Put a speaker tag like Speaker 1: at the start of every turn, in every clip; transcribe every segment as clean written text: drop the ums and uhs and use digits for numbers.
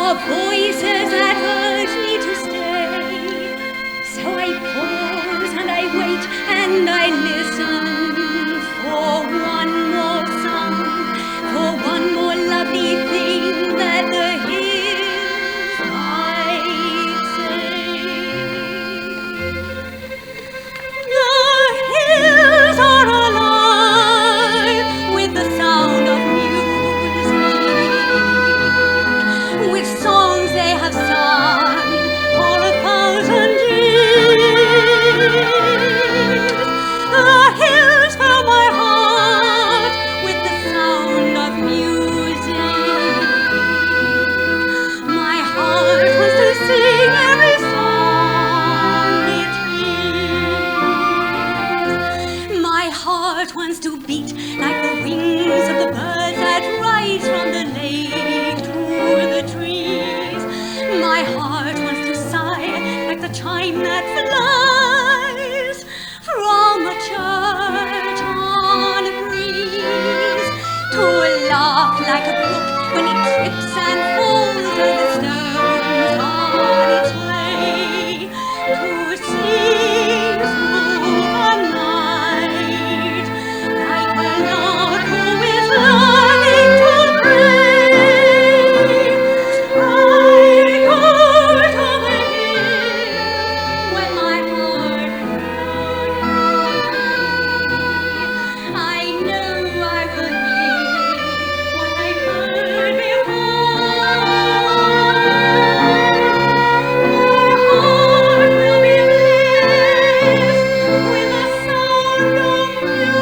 Speaker 1: are voices that urge me to stay. So I pause and I wait and I listen for one more song, for one more lovely thing that the hills might say. The hills are alive with the sound of music, with songs they have sung for 1,000 years. The hills fill my heart with the sound of music. My heart wants to sing every song it hears. My heart wants to beat like the wings of the birds that rise from the lake to the trees. My heart wants to sigh like the chime that flies from a church on a breeze, to laugh like a brook when it trips and falls over the stones on its way, to sing through the night like a lark who is learning to pray. I go to the hill when my heart cries. I know I will hear what I've heard before. My heart will be blessed with the sound of music,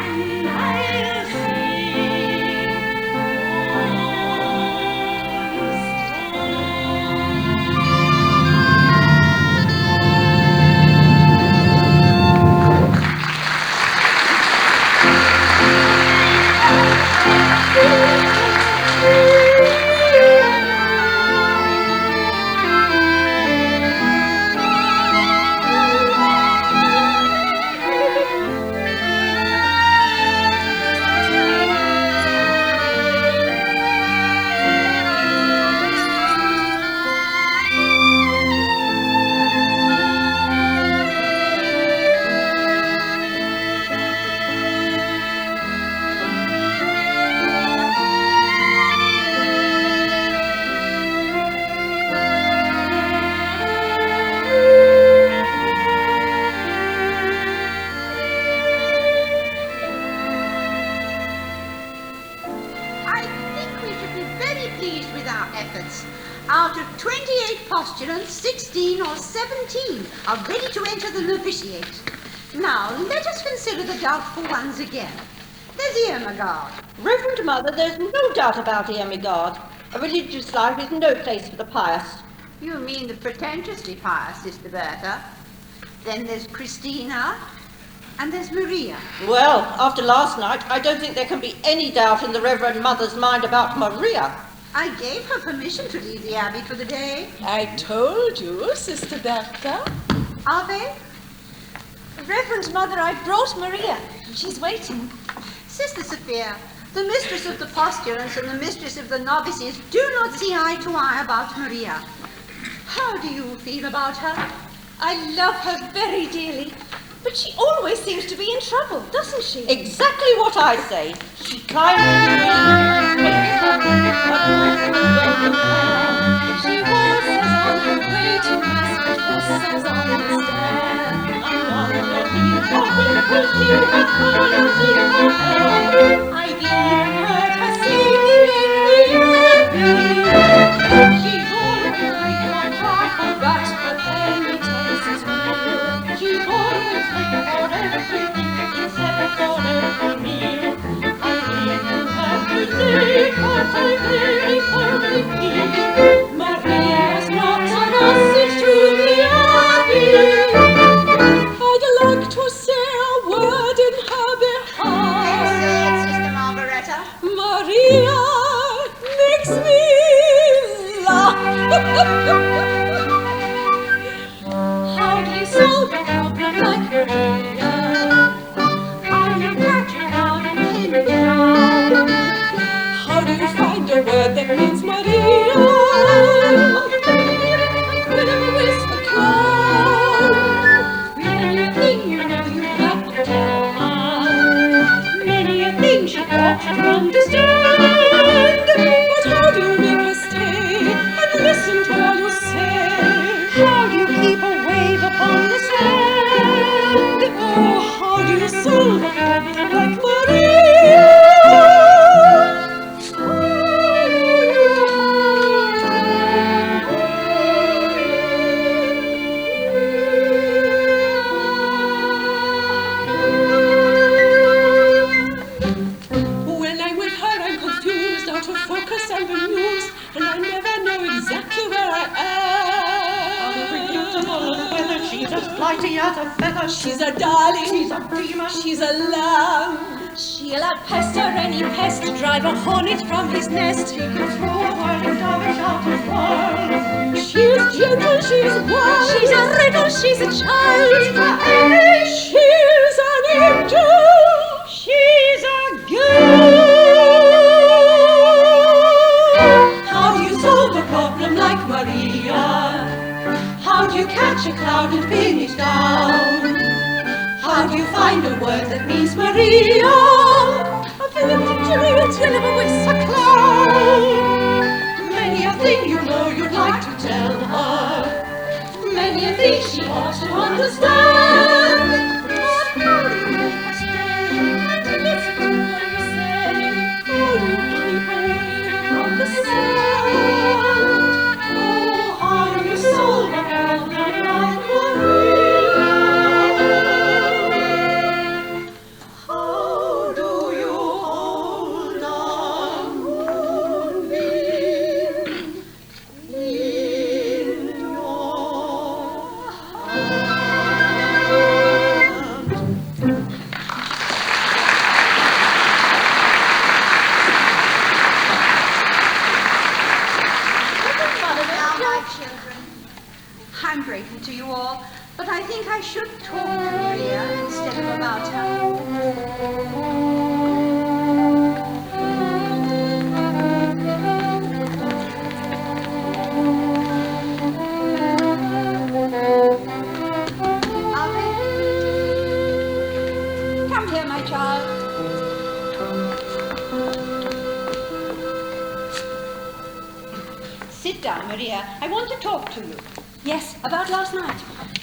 Speaker 1: and I'll
Speaker 2: I think we should be very pleased with our efforts. Out of 28 postulants, 16 or 17 are ready to enter the novitiate. Now, let us consider the doubtful ones again. There's Ermengarde.
Speaker 3: Reverend Mother, there's no doubt about Ermengarde. A religious life is no place for the pious.
Speaker 2: You mean the pretentiously pious, Sister Bertha. Then there's Christina, and there's Maria.
Speaker 3: Well, after last night, I don't think there can be any doubt in the Reverend Mother's mind about Maria.
Speaker 2: I gave her permission to leave the abbey for the day.
Speaker 4: I told you, Sister Bertha.
Speaker 2: Are they?
Speaker 1: Reverend Mother, I brought Maria. She's waiting.
Speaker 2: Sister Sophia, the mistress of the postulants and the mistress of the novices do not see eye to eye about Maria. How do you feel about her?
Speaker 1: I love her very dearly, but she always seems to be in trouble, doesn't she?
Speaker 3: Exactly what I say. She climbs into me.
Speaker 1: She waltzes on her way to mass, but whistles on the stair. I've even heard her singing in the abbey. She's always like my trifle rat, but then it tastes as real. She's always like for everything, except for every meal. I really have to say, but I very firmly feel Maria's not an asset to the abbey. I'd like to say a word in her behalf.
Speaker 2: Say it, Sister Margaretta.
Speaker 4: understand. But how do you make her stay and listen to all you say? How do you keep a wave upon the sand? Oh, how do you solve a problem like Maria? When I'm with her, I'm confused, out of focus and bemused, and I never know exactly where I am.
Speaker 3: Unpredictable as weather, she's as flighty as a feather.
Speaker 4: She's a darling,
Speaker 3: She's a dreamer.
Speaker 4: she's a lamb. She'll outpester any pest, drive a hornet from his nest.
Speaker 3: She can throw a whirling dervish out of world.
Speaker 4: She's gentle, she's wild,
Speaker 1: She's a riddle, she's a child.
Speaker 4: she's an angel,
Speaker 1: She's a girl.
Speaker 4: How do you solve a problem like Maria? How do you catch a cloud and pin it down? How do you find a word that means Maria? A philiptictory, a trill of a whisk, a clown. Many a thing you know you'd like to tell her. Many a thing she ought to understand. But how do you make her stay and listen to what you say? How do you keep away from the sand? Oh, how do you solve a problem like Maria? How do you hold a moonbeam in your hand?
Speaker 2: Now, my children, I'm grateful to you all, but I think I should talk to Maria instead of about her. Alvin, come here, my child. Sit down, Maria. I want to talk to you.
Speaker 1: Yes, about last night.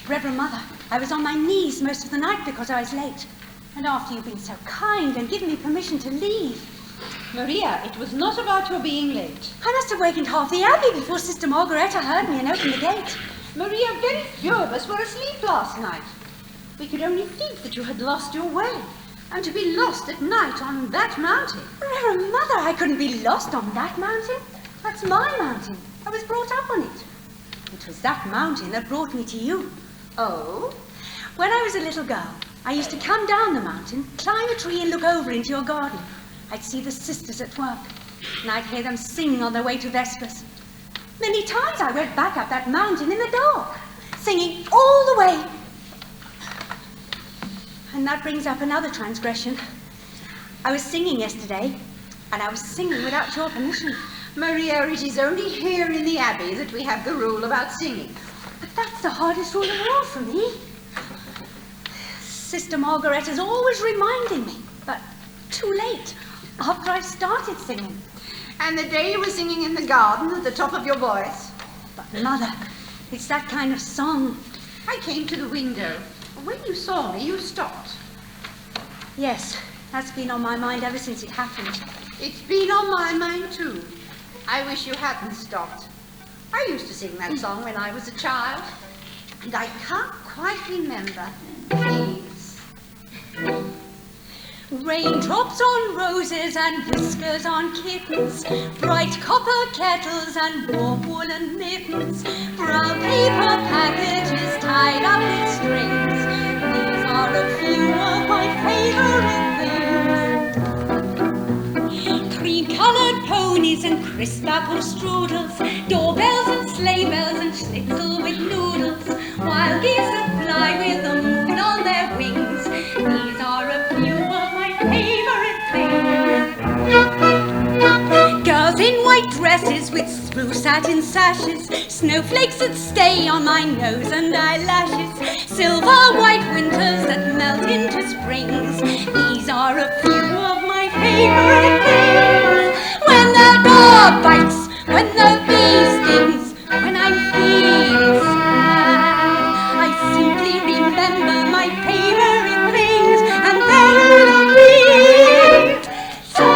Speaker 1: Reverend Mother, I was on my knees most of the night because I was late. And after you've been so kind and given me permission to leave,
Speaker 2: Maria, it was not about your being late.
Speaker 1: I must have wakened half the abbey before Sister Margaretta heard me and opened the gate.
Speaker 2: Maria, very few of us were asleep last night. We could only think that you had lost your way. And to be lost at night on that mountain.
Speaker 1: Reverend Mother, I couldn't be lost on that mountain. That's my mountain. I was brought up on it. It was that mountain that brought me to you.
Speaker 2: Oh?
Speaker 1: When I was a little girl, I used to come down the mountain, climb a tree and look over into your garden. I'd see the sisters at work, and I'd hear them sing on their way to Vespers. Many times I went back up that mountain in the dark, singing all the way. And that brings up another transgression. I was singing yesterday, and I was singing without your permission.
Speaker 2: Maria, it is only here in the Abbey that we have the rule about singing.
Speaker 1: But that's the hardest rule of all for me. Sister Margaretta's always reminding me, but too late, after I've started singing.
Speaker 2: And the day you were singing in the garden at the top of your voice.
Speaker 1: But Mother, it's that kind of song.
Speaker 2: I came to the window. When you saw me, you stopped.
Speaker 1: Yes, that's been on my mind ever since it happened.
Speaker 2: It's been on my mind too. I wish you hadn't stopped. I used to sing that song when I was a child, and I can't quite remember. Please.
Speaker 1: Raindrops on roses and whiskers on kittens, bright copper kettles and warm woolen mittens, brown paper packages tied up with strings. These are a few of my favorite things. Cream-colored ponies and crisp apple strudels, doorbells and sleigh bells and schnitzel with noodles, wild geese that fly with the moon on their wings. These are a few of my favorite things. Girls in white dresses with spruce satin sashes, snowflakes that stay on my nose and eyelashes, silver white winters that melt into springs. These are a few of my favorite things. dog bites, when the bee stings, when I'm feeling sad, I simply remember my favorite things, and then I feel so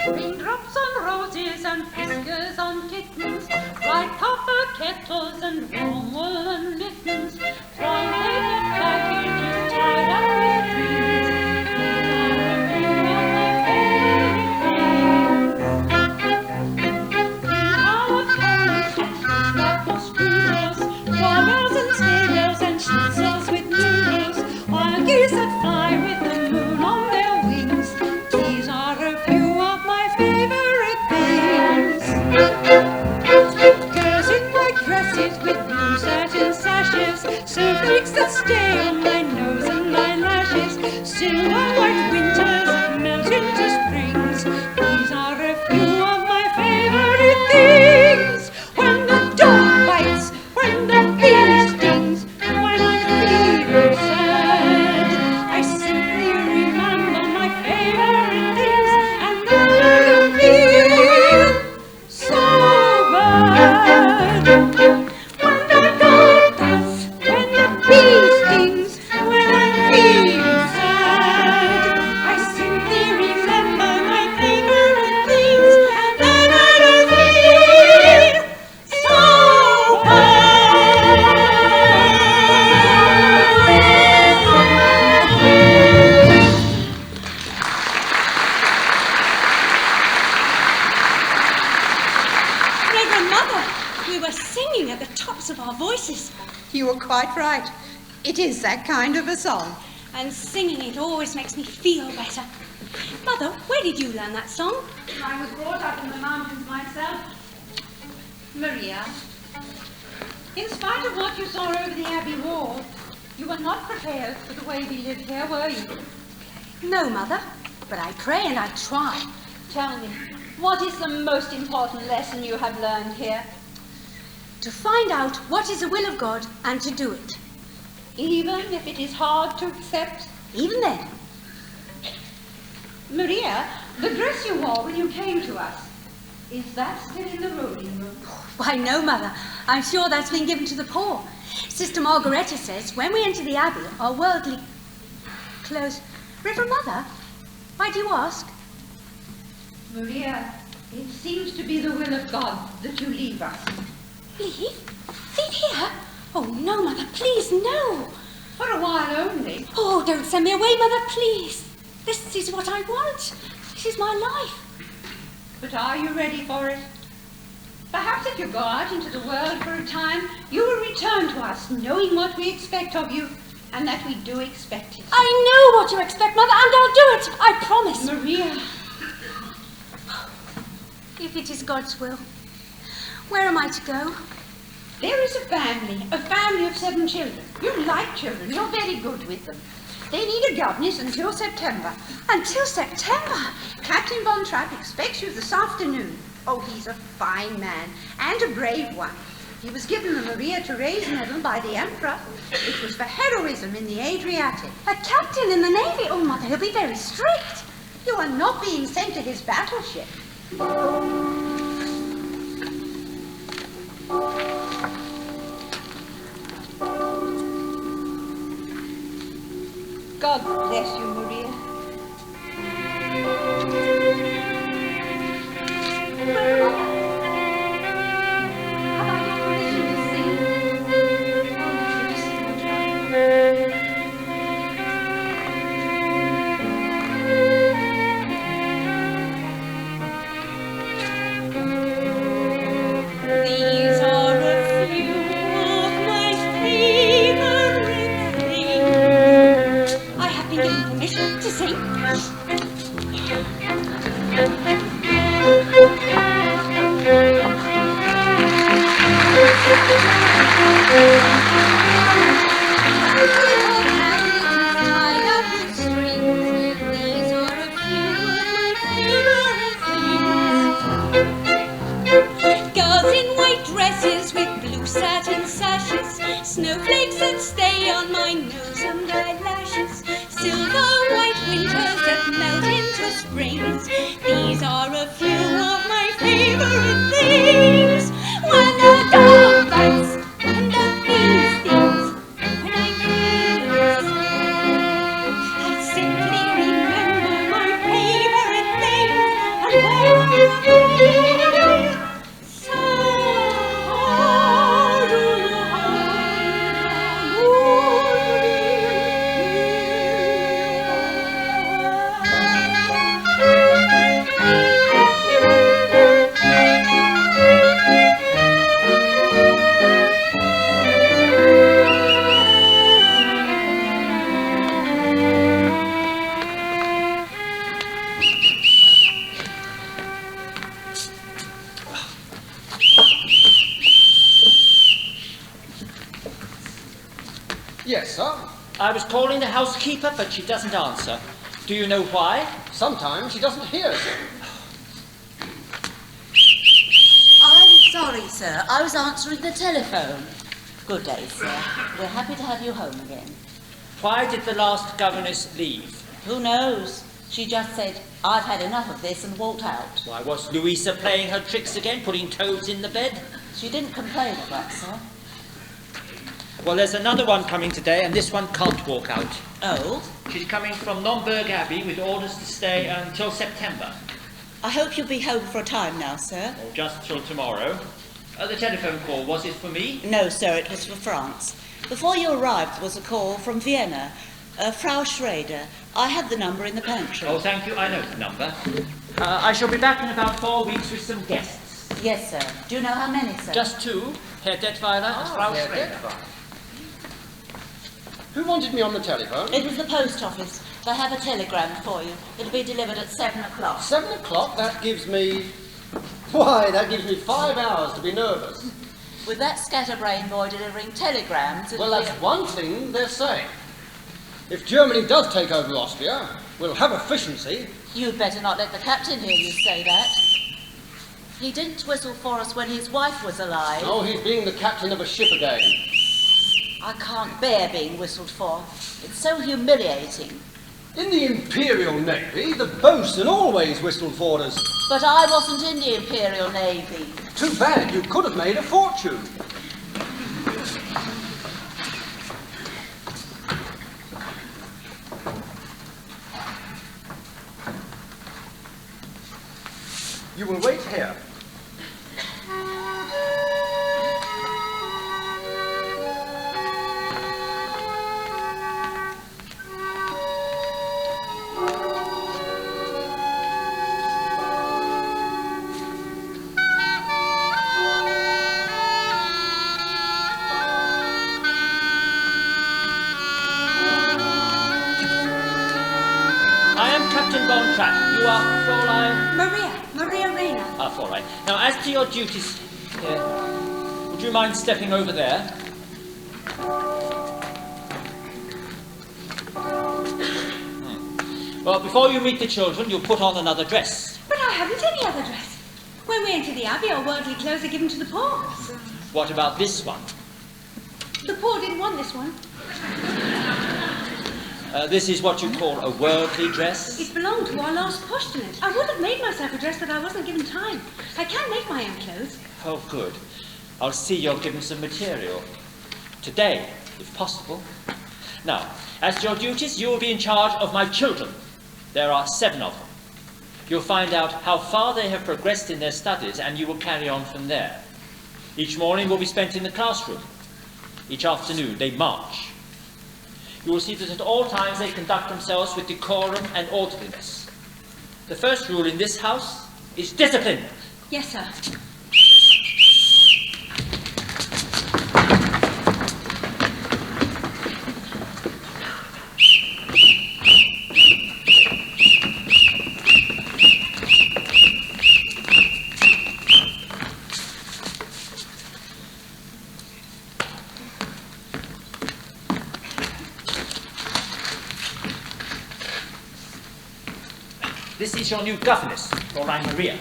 Speaker 4: Raindrops on roses and whiskers on kittens, bright copper kettles and warm woolen mittens, from paper packages tied up with strings. Robbers and steamers and schnitzels with noodles, wild geese that fly with the moon on their wings. These are a few of my favorite things. Girls in white dresses with blue satin sashes, snowflakes that stay on my nose and my lashes, silver white winters melt into springs. These are a few of my favorite things. When the dog bites, when the bee stings, when I'm feeling sad, I simply remember my favorite things, and then I feel so bad. When the dog bites, when the bee stings, when I'm feeling sad, I simply remember my favorite things, and then I feel so
Speaker 1: Reverend Mother, we were singing at the tops of our voices,
Speaker 2: You were quite right. It is that kind of a song.
Speaker 1: and singing it always makes me feel better. Mother, where did you learn that song?
Speaker 2: I was brought up in the mountains myself. Maria, in spite of what you saw over the Abbey wall, you were not prepared for the way we live here, were you?
Speaker 1: No, Mother, but I pray and I try.
Speaker 3: Tell me, what is the most important lesson you have learned here?
Speaker 1: To find out what is the will of God and to do it.
Speaker 3: Even if it is hard to accept?
Speaker 1: Even then.
Speaker 2: Maria, the dress you wore when you came to us, is that still in the rolling room?
Speaker 1: Why, no, Mother. I'm sure that's been given to the poor. Sister Margaretta says when we enter the Abbey, our worldly clothes... Reverend Mother, why do you ask?
Speaker 2: Maria, it seems to be the will of God that you leave us.
Speaker 1: Leave? Leave here? Oh, no, Mother, please, no.
Speaker 2: For a while only.
Speaker 1: Oh, don't send me away, Mother, please. This is what I want. This is my life.
Speaker 2: But are you ready for it? Perhaps if you go out into the world for a time, you will return to us, knowing what we expect of you, and that we do expect it.
Speaker 1: I know what you expect, Mother, and I'll do it. I promise.
Speaker 2: Maria,
Speaker 1: If it is God's will, where am I to go?
Speaker 2: there is a family of 7 children. You like children, you're very good with them. They need a governess until September.
Speaker 1: Until September.
Speaker 2: Captain Von Trapp expects you this afternoon. Oh, he's a fine man, and a brave one. He was given the Maria Theresa Medal by the Emperor. It was for heroism in the Adriatic.
Speaker 1: A captain in the Navy? Oh, Mother, he'll be very strict.
Speaker 2: You are not being sent to his battleship.
Speaker 3: God bless you, Maria.
Speaker 1: Have I your permission to sing? These are a few of my favorite things. I have been given permission little sashes, snowflakes that stay on my nose and eyelashes, silver white winters that melt into springs. These are a few of my favorite things. When the dog bites and the bee stings, when I feel sad, I simply remember my favorite things. And when I feel sad, how do you
Speaker 5: Yes, sir.
Speaker 6: I was calling the housekeeper, but she doesn't answer. Do you know why?
Speaker 5: Sometimes she doesn't hear, sir.
Speaker 7: I'm sorry, sir. I was answering the telephone. Good day, sir. We're happy to have you home again.
Speaker 6: Why did the last governess leave?
Speaker 7: Who knows? She just said, I've had enough of this and walked out.
Speaker 6: Why, was Louisa playing her tricks again, putting toads in the bed?
Speaker 7: She didn't complain of that, sir.
Speaker 6: Well, there's another one coming today, and this one can't walk out.
Speaker 7: Oh?
Speaker 6: She's coming from Nomberg Abbey with orders to stay until September.
Speaker 7: I hope you'll be home for a time now, sir.
Speaker 6: Or just till tomorrow. The telephone call, was it for me?
Speaker 7: No, sir, it was for France. Before you arrived, there was a call from Vienna. Frau Schrader. I had the number in the pantry.
Speaker 6: Oh, thank you. I know the number. I shall be back in about 4 weeks with some guests.
Speaker 7: Yes, sir. Do you know how many, sir?
Speaker 6: Just 2, Herr Detweiler and Frau
Speaker 5: Herr
Speaker 6: Schrader.
Speaker 5: Detweiler. Who wanted me on the telephone?
Speaker 7: It was the post office. They have a telegram for you. It'll be delivered at 7 o'clock.
Speaker 5: 7 o'clock? That gives me... Why, that gives me 5 hours to be nervous.
Speaker 7: With that scatterbrain boy delivering telegrams...
Speaker 5: Well, that's one thing they're saying. If Germany does take over Austria, we'll have efficiency.
Speaker 7: You'd better not let the captain hear you say that. He didn't whistle for us when his wife was alive.
Speaker 5: Oh, he's being the captain of a ship again.
Speaker 7: I can't bear being whistled for. It's so humiliating.
Speaker 5: In the Imperial Navy, the boatswain always whistled for us.
Speaker 7: But I wasn't in the Imperial Navy.
Speaker 5: Too bad, you could have made a fortune. You will wait here.
Speaker 6: I am Captain Von Trapp. You are Fräulein...
Speaker 1: Maria Rayner.
Speaker 6: Ah, all right. Now, as to your duties, would you mind stepping over there? Well, before you meet the children, you'll put on another dress.
Speaker 1: But I haven't any other dress. When we enter the Abbey, our worldly clothes are given to the poor.
Speaker 6: What about this one?
Speaker 1: The poor didn't want this one.
Speaker 6: This is what you call a worldly dress?
Speaker 1: It belonged to our last postulate. I would have made myself a dress, but I wasn't given time. I can make my own clothes.
Speaker 6: Oh, good. I'll see you're given some material. Today, if possible. Now, as to your duties, you will be in charge of my children. There are 7 of them. You'll find out how far they have progressed in their studies, and you will carry on from there. Each morning will be spent in the classroom. Each afternoon, they march. You will see that at all times they conduct themselves with decorum and orderliness. The first rule in this house is discipline.
Speaker 1: Yes, sir.
Speaker 6: This is your new governess, Fräulein Maria.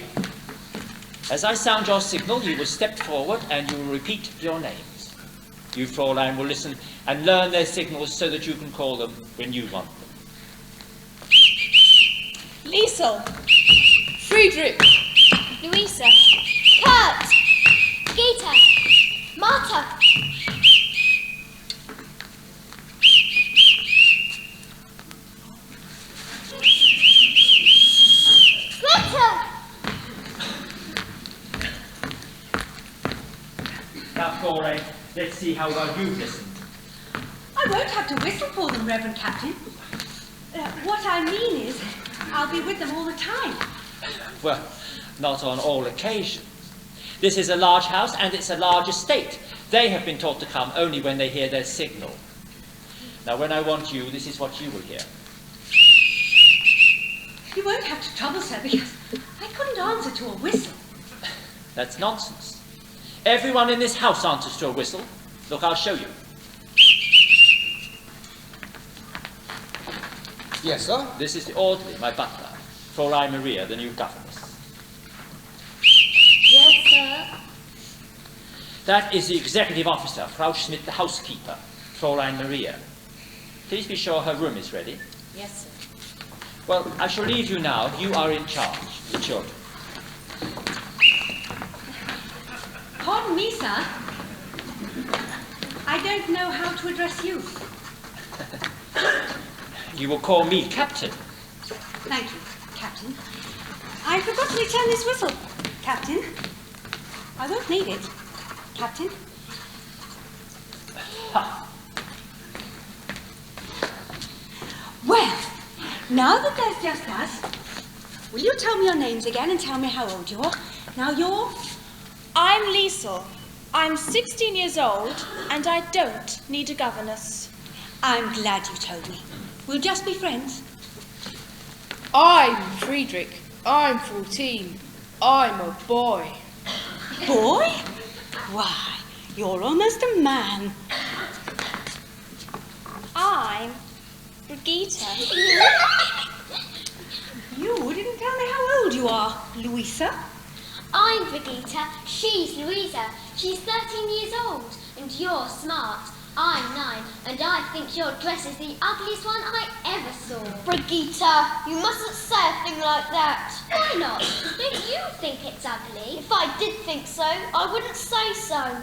Speaker 6: As I sound your signal, you will step forward and you will repeat your names. You, Fräulein, will listen and learn their signals so that you can call them when you want them.
Speaker 8: Liesel, Friedrich,
Speaker 9: Louisa, Kurt, Gita, Martha.
Speaker 6: Now, Fräulein, let's see how well you've listened.
Speaker 1: I won't have to whistle for them, Reverend Captain. What I mean is, I'll be with them all the time.
Speaker 6: Well, not on all occasions. This is a large house and it's a large estate. They have been taught to come only when they hear their signal. Now, when I want you, this is what you will hear.
Speaker 1: You won't have to trouble, sir, because I couldn't answer to a whistle.
Speaker 6: That's nonsense. Everyone in this house answers to a whistle. Look, I'll show you.
Speaker 5: Yes, sir?
Speaker 6: This is the orderly, my butler, Fräulein Maria, the new governess.
Speaker 9: Yes, sir.
Speaker 6: That is the executive officer, Frau Schmidt, the housekeeper, Fräulein Maria. Please be sure her room is ready.
Speaker 7: Yes, sir.
Speaker 6: Well, I shall leave you now. You are in charge, the children.
Speaker 1: Pardon me, sir. I don't know how to address you.
Speaker 6: You will call me Captain.
Speaker 1: Thank you, Captain. I forgot to return this whistle, Captain. I won't need it, Captain.
Speaker 6: Ha.
Speaker 1: Well, now that there's just us, will you tell me your names again and tell me how old you are? Now you're...
Speaker 8: I'm Liesel. I'm 16 years old and I don't need a governess.
Speaker 1: I'm glad you told me. We'll just be friends.
Speaker 10: I'm Friedrich. I'm 14. I'm a boy.
Speaker 1: Boy? Why, you're almost a man.
Speaker 9: I'm Brigitte.
Speaker 1: You didn't tell me how old you are, Louisa.
Speaker 9: I'm Brigitte. She's Louisa. She's 13 years old. And you're smart. I'm 9. And I think your dress is the ugliest one I ever saw. Brigitte, you mustn't say a thing like that. Why not? Don't you think it's ugly? If I did think so, I wouldn't say so.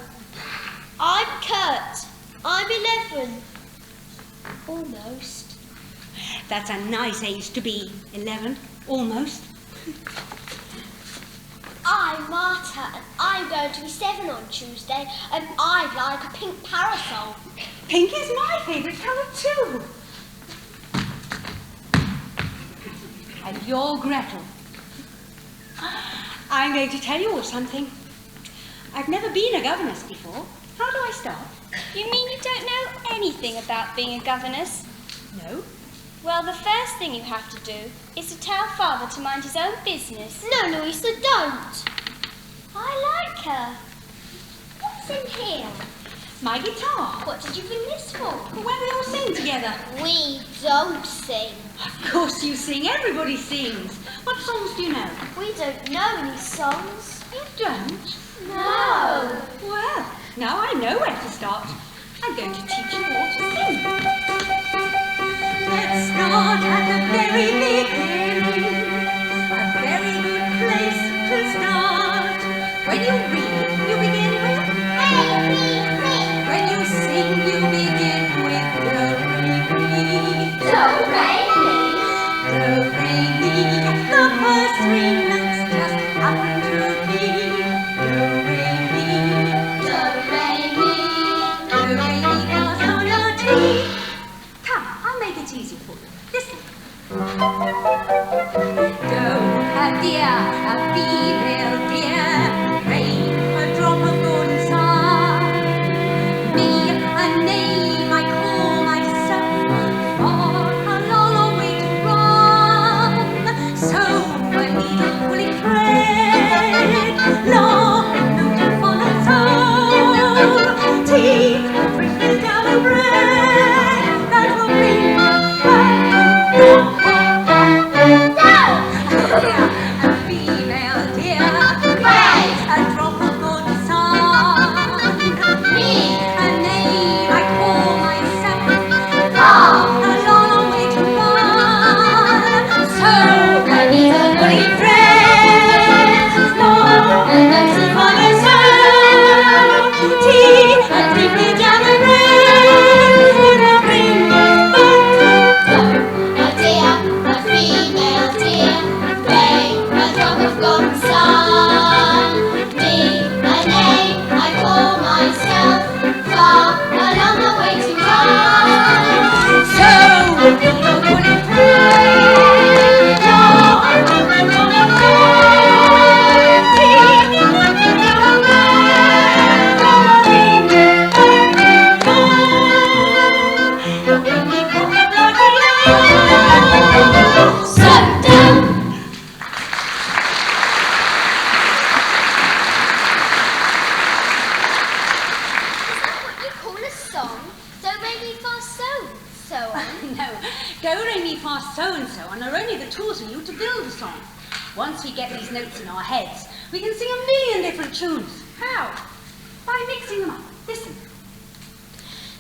Speaker 9: I'm Kurt. I'm 11. Almost.
Speaker 1: That's a nice age to be 11, almost.
Speaker 9: I'm Marta, and I'm going to be 7 on Tuesday, and I'd like a pink parasol.
Speaker 1: Pink is my favourite colour too. And you're Gretel. I'm going to tell you all something. I've never been a governess before. How do I start?
Speaker 11: You mean you don't know anything about being a governess?
Speaker 1: No.
Speaker 11: Well, the first thing you have to do is to tell Father to mind his own business.
Speaker 9: No, Louisa, don't. I like her. What's in here?
Speaker 1: My guitar.
Speaker 9: What did you bring this for?
Speaker 1: When we all sing together.
Speaker 9: We don't sing.
Speaker 1: Of course you sing. Everybody sings. What songs do you know?
Speaker 9: We don't know any songs.
Speaker 1: You don't?
Speaker 9: No.
Speaker 1: Well, now I know where to start. I'm going to teach you all to sing. Let's start at the very beginning. A very good place to start. When you read, you begin with
Speaker 9: A, B, C.
Speaker 1: when you sing, you begin with do, re, mi.
Speaker 9: Do, re, mi.
Speaker 1: Do, re, mi. The first 3 notes just happen to be do, re, mi.
Speaker 9: Do, re, mi.
Speaker 1: Do, re, mi, fa, sol, la, ti. Come, I'll make it easy for you. Listen. Do, a deer, a female deer. Rain, a drop of golden sun. Me, a name I call myself. For a long way to run. So a needle pulling thread. Long note to follow. So tea, bring me down a bread. That will bring me back to God. Once we get these notes in our heads, we can sing a million different tunes. How? By mixing them up. Listen.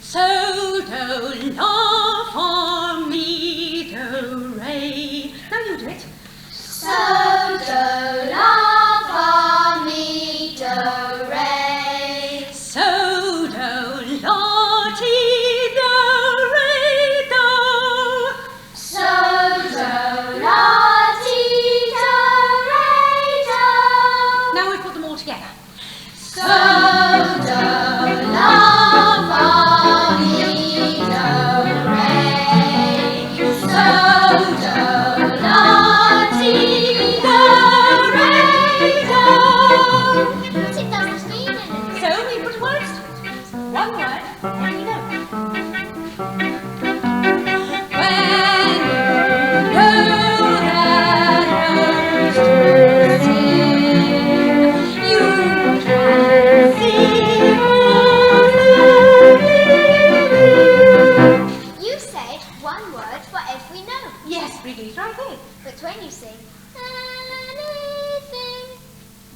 Speaker 1: So, do, la, fa, mi, do, re. Now you do it.
Speaker 9: So, do, la, fa, mi, do, re.
Speaker 1: So, do, la, ti, do, re, do.
Speaker 9: So, do, la.
Speaker 1: Together.
Speaker 9: So, do, la, fa, mi, do, re. So, do, la, ti, do, re, do. But it doesn't mean anything.
Speaker 1: So we put words to it. One word, and you know. When you know that words to sing,
Speaker 9: you said one word for every note.
Speaker 1: Yes, Brigitte, right there.
Speaker 9: But when you sing anything,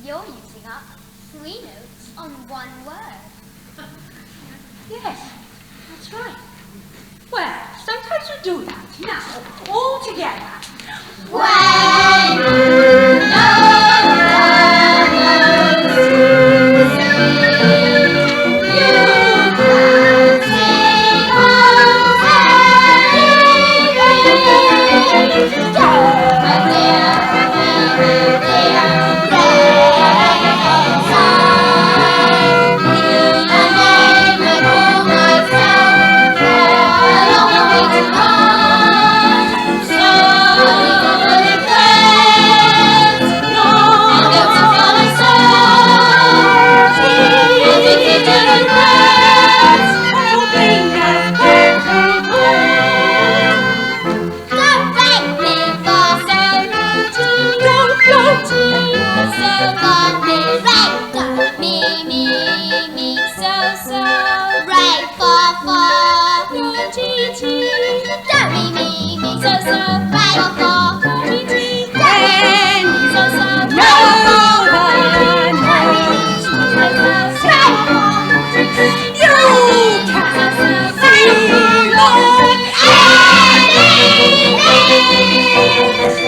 Speaker 9: you're using up 3 notes on 1 word.
Speaker 1: Yes, that's right. Well, sometimes you do that. Now, all together.
Speaker 9: When you know that notes to sing, you can sing anything. Do, my dear, my dear, re, sol, mi, a name I call myself, a long way to run. So many friends, and notes of my soul, addicted to the words, to bring us back to home. Don't break me for so naughty, don't floaty, so far me, right, do, me, so, right, for, naughty, do, me, so, right, for, naughty, when, so, no, you can sing on anything.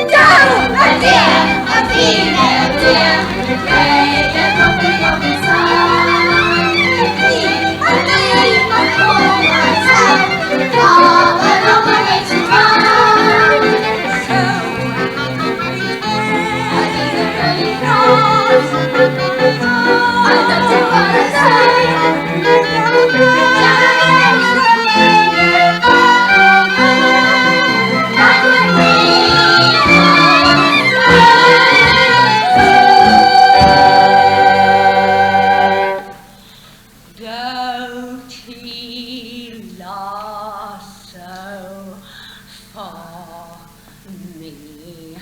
Speaker 9: Down, a dear, a female dear, great and broken song. Me, a name I call myself, far a long way to run. I think it really comes. I don't know what to say.
Speaker 1: Don't he la so for me, go!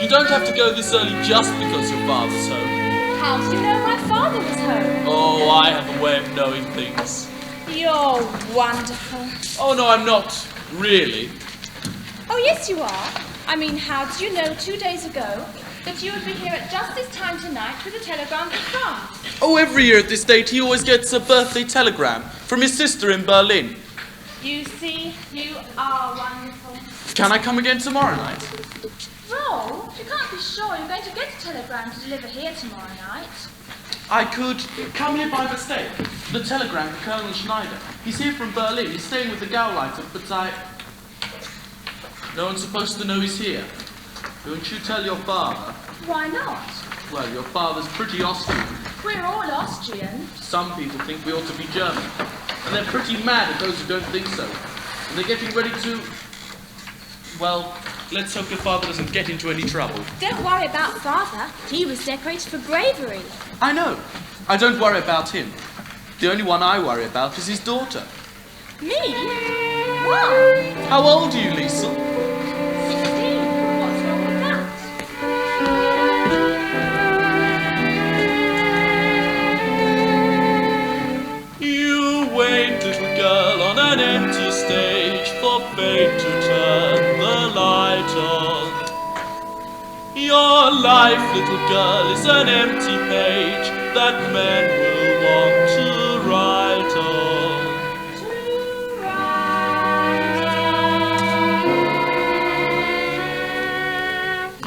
Speaker 12: You don't have to go this early just because your father's home.
Speaker 8: How do you know my father was home?
Speaker 12: Oh, I have a way of knowing things.
Speaker 8: You're wonderful.
Speaker 12: Oh, no, I'm not. Really.
Speaker 8: Oh, yes, you are. I mean, how did you know 2 days ago that you would be here at just this time tonight with a telegram from France?
Speaker 12: Oh, every year at this date he always gets a birthday telegram from his sister in Berlin.
Speaker 8: You see, you are wonderful.
Speaker 12: Can I come again tomorrow night?
Speaker 8: Roll, you can't be sure you're going to get a telegram to deliver here tomorrow night.
Speaker 12: I could come here by mistake. The telegram for Colonel Schneider. He's here from Berlin. He's staying with the Gauleiter, but no one's supposed to know he's here. Don't you tell your father?
Speaker 8: Why not?
Speaker 12: Well, your father's pretty Austrian.
Speaker 8: We're all Austrian.
Speaker 12: Some people think we ought to be German. And they're pretty mad at those who don't think so. And they're getting ready to... Well, let's hope your father doesn't get into any trouble.
Speaker 8: Don't worry about Father. He was decorated for bravery.
Speaker 12: I know. I don't worry about him. The only one I worry about is his daughter.
Speaker 8: Me? Why?
Speaker 12: How old are you, Liesel?
Speaker 8: 16. What's wrong with that?
Speaker 12: You wait, little girl, on an empty stage for fate to turn the light on. Your life, little girl, is an empty page that men will want to write on.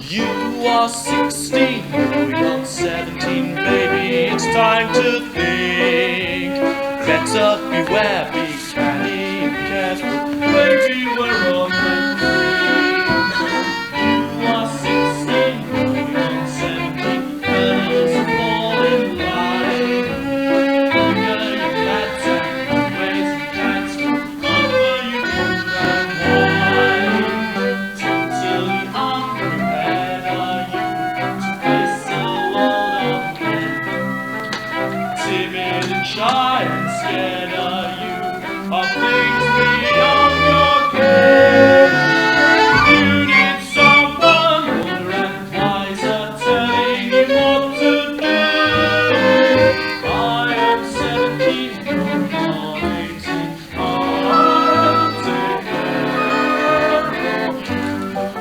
Speaker 12: You are 16, going on 17, baby, it's time to think. Better beware, be canny, be careful, maybe we're on the brink. You are 16, going on 17, fellas fall in line. Together your lads and ways and plans will cover you and wine. Till you are prepared, are you to face the world of men? Timid and shy and scared are you of things beyond your ken. You need someone older and wiser telling you what to do. I am 17, you're not 18. I'll take care of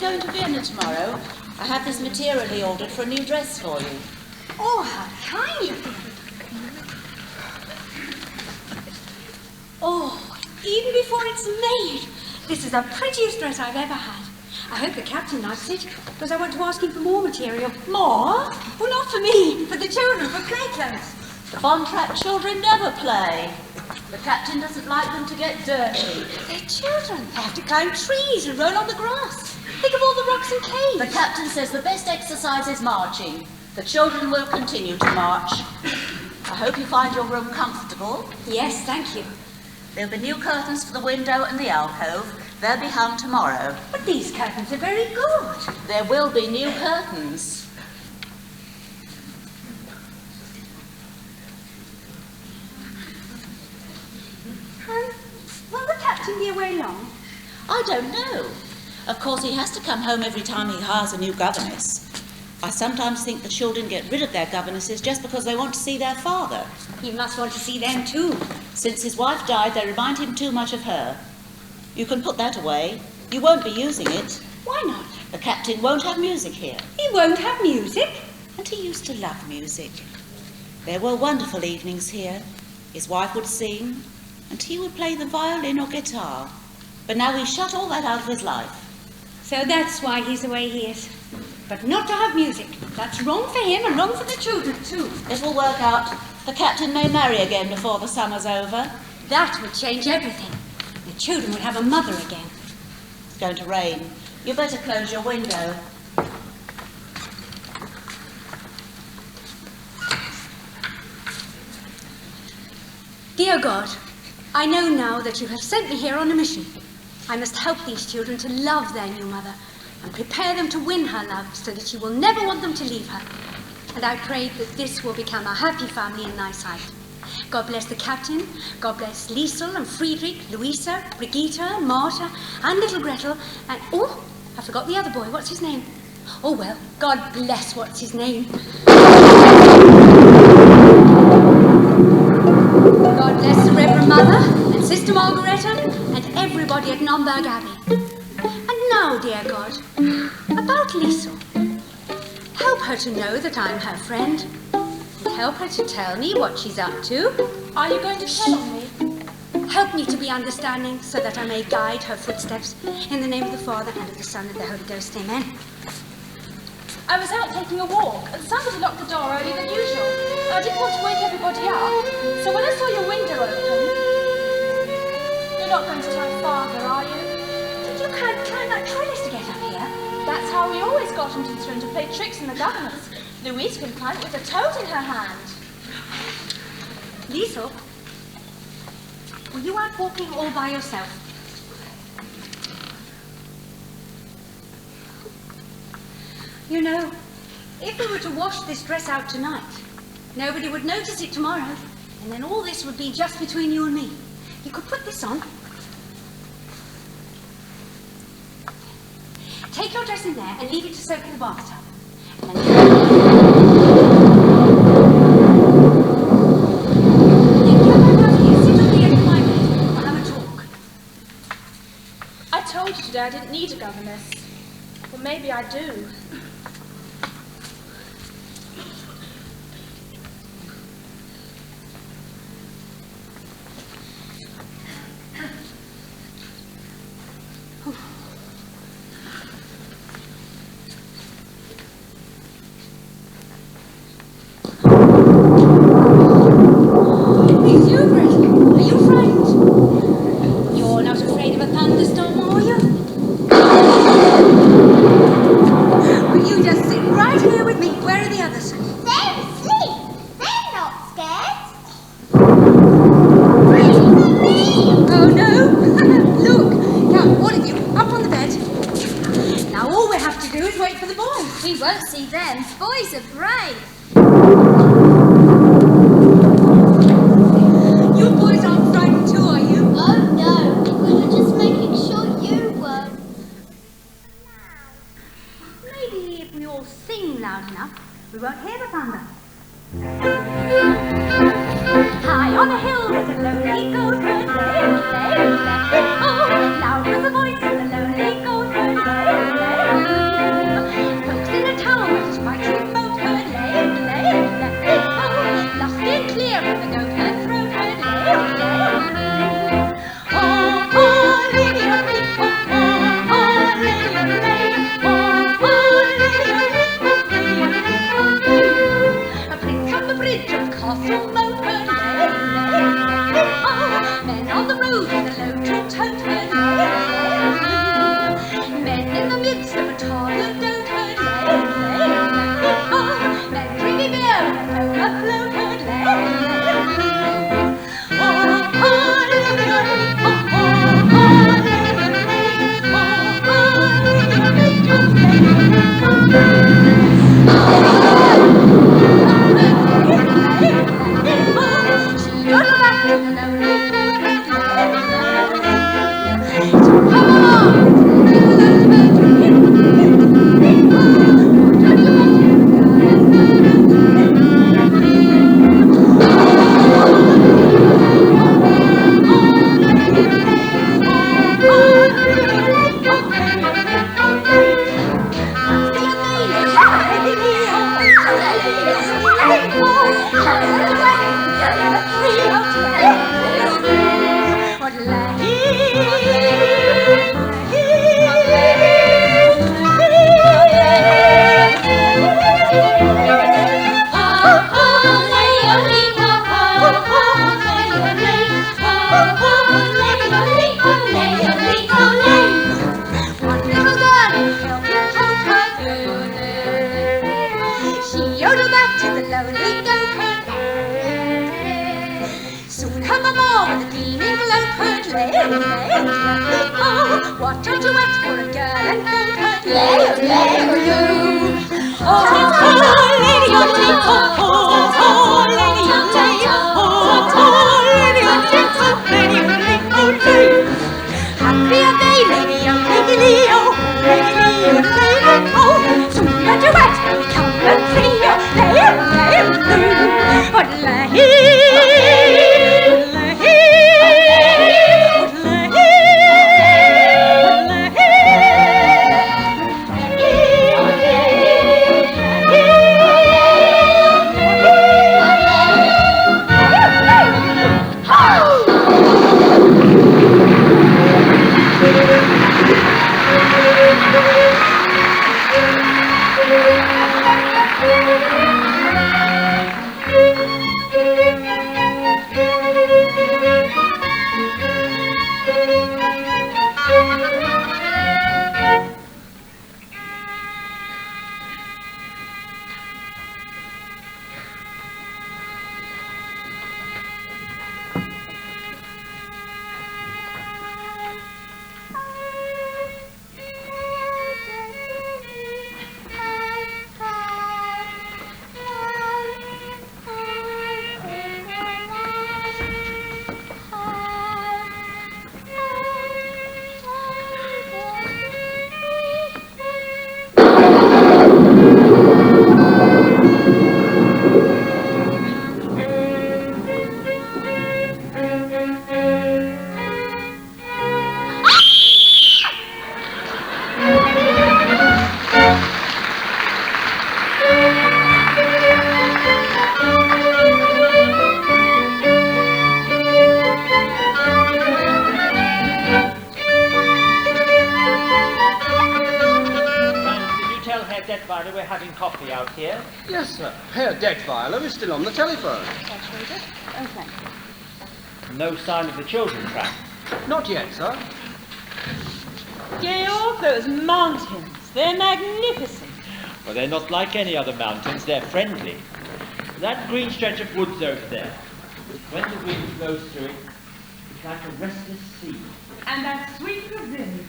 Speaker 7: going to Vienna tomorrow, I have this materially ordered for a new dress for you.
Speaker 1: Oh, how kind of you. Oh, even before it's made, this is the prettiest dress I've ever had. I hope the captain likes it, because I want to ask him for more material. More? Well, not for me, for the children, for play clothes.
Speaker 7: The Von Trapp children never play. The captain doesn't like them to get dirty.
Speaker 1: They're children. They have to climb trees and roll on the grass. Think of all the rocks and caves.
Speaker 7: The captain says the best exercise is marching. The children will continue to march. I hope you find your room comfortable.
Speaker 1: Yes, thank you.
Speaker 7: There'll be new curtains for the window and the alcove. They'll be hung tomorrow.
Speaker 1: But these curtains are very good.
Speaker 7: There will be new curtains.
Speaker 1: Will the captain be away long?
Speaker 7: I don't know. Of course, he has to come home every time he hires a new governess. I sometimes think the children get rid of their governesses just because they want to see their father.
Speaker 1: He must want to see them too.
Speaker 7: Since his wife died, they remind him too much of her. You can put that away. You won't be using it.
Speaker 1: Why not?
Speaker 7: The captain won't have music here.
Speaker 1: He won't have music?
Speaker 7: And he used to love music. There were wonderful evenings here. His wife would sing, and he would play the violin or guitar. But now he's shut all that out of his life.
Speaker 1: So that's why he's the way he is. But not to have music. That's wrong for him and wrong for the children too.
Speaker 7: It will work out. The captain may marry again before the summer's over.
Speaker 1: That would change everything. The children would have a mother again.
Speaker 7: It's going to rain. You better close your window.
Speaker 1: Dear God, I know now that you have sent me here on a mission. I must help these children to love their new mother and prepare them to win her love so that she will never want them to leave her. And I pray that this will become a happy family in thy sight. God bless the captain, God bless Liesel and Friedrich, Louisa, Brigitte, Martha, and little Gretel, and, oh, I forgot the other boy, what's his name? Oh well, God bless what's his name. God bless the Reverend Mother and Sister Margaretta and everybody at Nomberg Abbey. And now, dear God, about Liesel. Help her to know that I'm her friend. Help her to tell me what she's up to.
Speaker 8: Are you going to tell on me?
Speaker 1: Help me to be understanding so that I may guide her footsteps in the name of the Father and of the Son and the Holy Ghost. Amen.
Speaker 8: I was out taking a walk and somebody locked the door earlier than usual. I didn't want to wake everybody up, so when I saw your window open... You're not going to tell Father, are you?
Speaker 1: Did you climb that trellis to get up here?
Speaker 8: That's how we always got into this room, to play tricks on the governess. Louise can climb it with a toad in her hand.
Speaker 1: Liesel, were you out walking all by yourself? You know, if we were to wash this dress out tonight, nobody would notice it tomorrow, and then all this would be just between you and me. You could put this on. Take your dress in there and leave it to soak in the bathtub. And then come back out here, sit on the edge of my bed, and we'll have a talk.
Speaker 8: I told you today I didn't need a governess. Well, maybe I do.
Speaker 1: It's you, Gretel. Are you frightened? You're not afraid of a thunderstorm, are you? Will you just sit right here with me? Where are the others?
Speaker 9: They're asleep. They're not scared.
Speaker 1: Oh no! Look! Now, all of you, up on the bed. Now all we have to do is wait for the boys.
Speaker 9: We won't see them. Boys are brave.
Speaker 1: You boys aren't frightened too, are you?
Speaker 9: Oh no, we were just making sure you weren't.
Speaker 1: Maybe if we all sing loud enough, we won't hear the thunder. High on a hill there's a lonely goat herd, lay, lay, lay. Oh, loud was the voice of the lonely goat herd, lay, lay, lay. hustle motor, men on the road with a load to tote, men in the midst of a toilet don't hurt, men drinking beer and a cola float, what don't you ask for a girl and don't hurt,
Speaker 6: Detweiler we're having coffee out here?
Speaker 5: Yes, sir. Herr Detweiler is still on the telephone.
Speaker 8: Okay.
Speaker 6: No sign of the children track?
Speaker 5: Not yet, sir.
Speaker 13: Georg, those mountains, they're magnificent.
Speaker 6: Well, they're not like any other mountains, they're friendly. That green stretch of woods over there, when the wind blows through it, it's like a restless sea.
Speaker 13: And that sweet little village.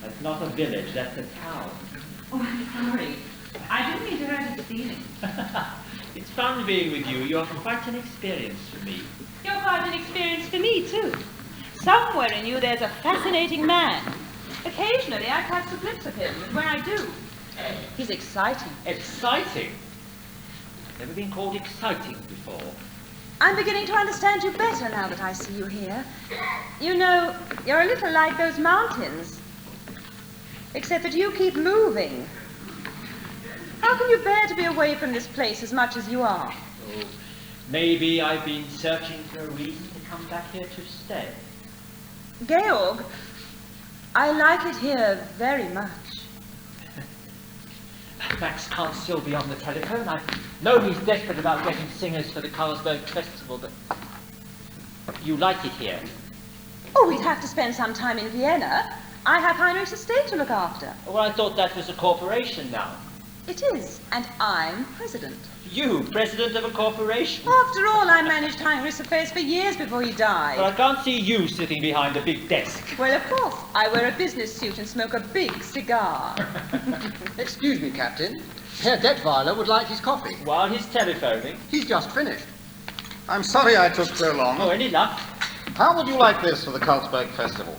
Speaker 6: That's not a village, that's a town.
Speaker 13: Oh, I'm sorry. I didn't mean to hurt his feelings.
Speaker 6: It's fun being with you. You're quite an experience for me.
Speaker 13: You're quite an experience for me, too. Somewhere in you there's a fascinating man. Occasionally I catch a glimpse of him, and when I do, he's exciting.
Speaker 6: Exciting? Never been called exciting before.
Speaker 13: I'm beginning to understand you better now that I see you here. You know, you're a little like those mountains. Except that you keep moving. How can you bear to be away from this place as much as you are?
Speaker 6: Oh, maybe I've been searching for a reason to come back here to stay.
Speaker 13: Georg, I like it here very much.
Speaker 6: Max can't still be on the telephone. I know he's desperate about getting singers for the Carlsberg Festival, but you like it here.
Speaker 13: Oh, we'd have to spend some time in Vienna. I have Heinrich's estate to look after.
Speaker 6: Well, I thought that was a corporation now.
Speaker 13: It is, and I'm president.
Speaker 6: You, president of a corporation?
Speaker 13: After all, I managed Heinrich's affairs for years before he died.
Speaker 6: But I can't see you sitting behind a big desk.
Speaker 13: Well, of course. I wear a business suit and smoke a big cigar.
Speaker 5: Excuse me, Captain. Herr Detweiler would like his coffee.
Speaker 6: While he's telephoning?
Speaker 5: He's just finished.
Speaker 14: I'm sorry I took so long.
Speaker 6: Oh, any luck?
Speaker 14: How would you like this for the Carlsberg Festival?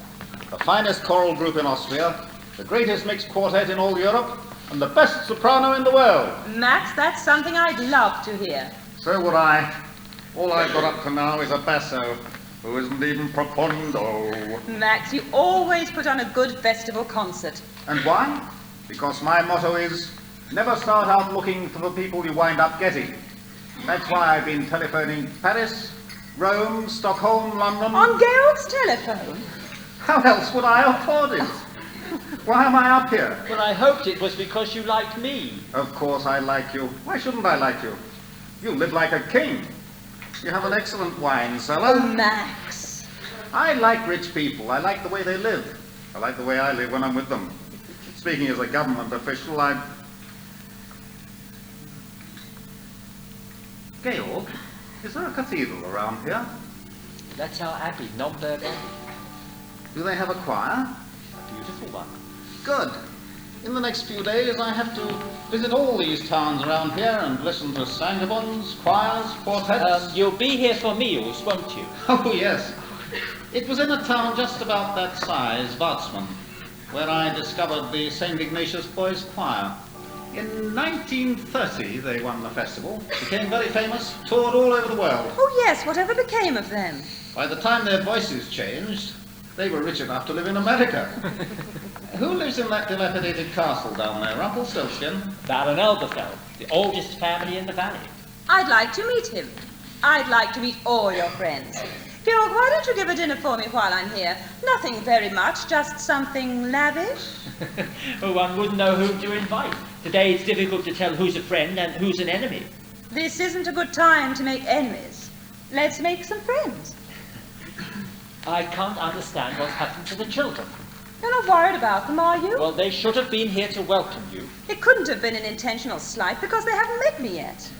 Speaker 14: The finest choral group in Austria, the greatest mixed quartet in all Europe, and the best soprano in the world.
Speaker 13: Max, that's something I'd love to hear.
Speaker 14: So would I. All I've got up to now is a basso, who isn't even profondo.
Speaker 13: Max, you always put on a good festival concert.
Speaker 14: And why? Because my motto is, never start out looking for the people you wind up getting. That's why I've been telephoning Paris, Rome, Stockholm, London.
Speaker 13: On Georg's telephone?
Speaker 14: How else would I afford it? Why am I up here?
Speaker 6: Well, I hoped it was because you liked me.
Speaker 14: Of course I like you. Why shouldn't I like you? You live like a king. You have an excellent wine cellar.
Speaker 13: Oh, Max.
Speaker 14: I like rich people. I like the way they live. I like the way I live when I'm with them. Speaking as a government official, Georg, is there a cathedral around here?
Speaker 6: That's our abbey, Nomberg Abbey.
Speaker 14: Do they have a choir?
Speaker 6: A beautiful one.
Speaker 14: Good. In the next few days, I have to visit all these towns around here and listen to sangabons, choirs, quartets.
Speaker 6: You'll be here for meals, won't you?
Speaker 14: Oh, yes. It was in a town just about that size, Wartsman, where I discovered the St. Ignatius Boys Choir. In 1930, they won the festival, became very famous, toured all over the world.
Speaker 13: Oh, yes, whatever became of them?
Speaker 14: By the time their voices changed, they were rich enough to live in America. Who lives in that dilapidated castle down there, Rumpelstiltskin?
Speaker 6: Baron Elberfeld, the oldest family in the valley.
Speaker 13: I'd like to meet him. I'd like to meet all your friends. Georg, why don't you give a dinner for me while I'm here? Nothing very much, just something lavish.
Speaker 6: Well, one wouldn't know whom to invite. Today it's difficult to tell who's a friend and who's an enemy.
Speaker 13: This isn't a good time to make enemies. Let's make some friends.
Speaker 6: I can't understand what's happened to the children.
Speaker 13: You're not worried about them, are you?
Speaker 6: Well, they should have been here to welcome you.
Speaker 13: It couldn't have been an intentional slight because they haven't met me yet.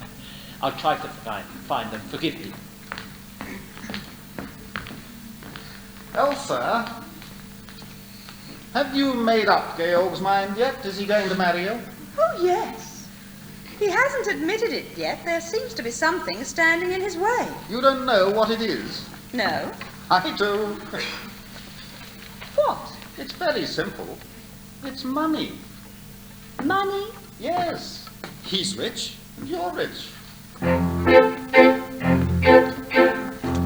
Speaker 6: I'll try to find them. Forgive me.
Speaker 14: Elsa, have you made up Georg's mind yet? Is he going to marry you?
Speaker 13: Oh, yes. He hasn't admitted it yet. There seems to be something standing in his way.
Speaker 14: You don't know what it is?
Speaker 13: No.
Speaker 14: I do.
Speaker 13: What?
Speaker 14: It's very simple. It's money.
Speaker 13: Money?
Speaker 14: Yes. He's rich, and you're rich.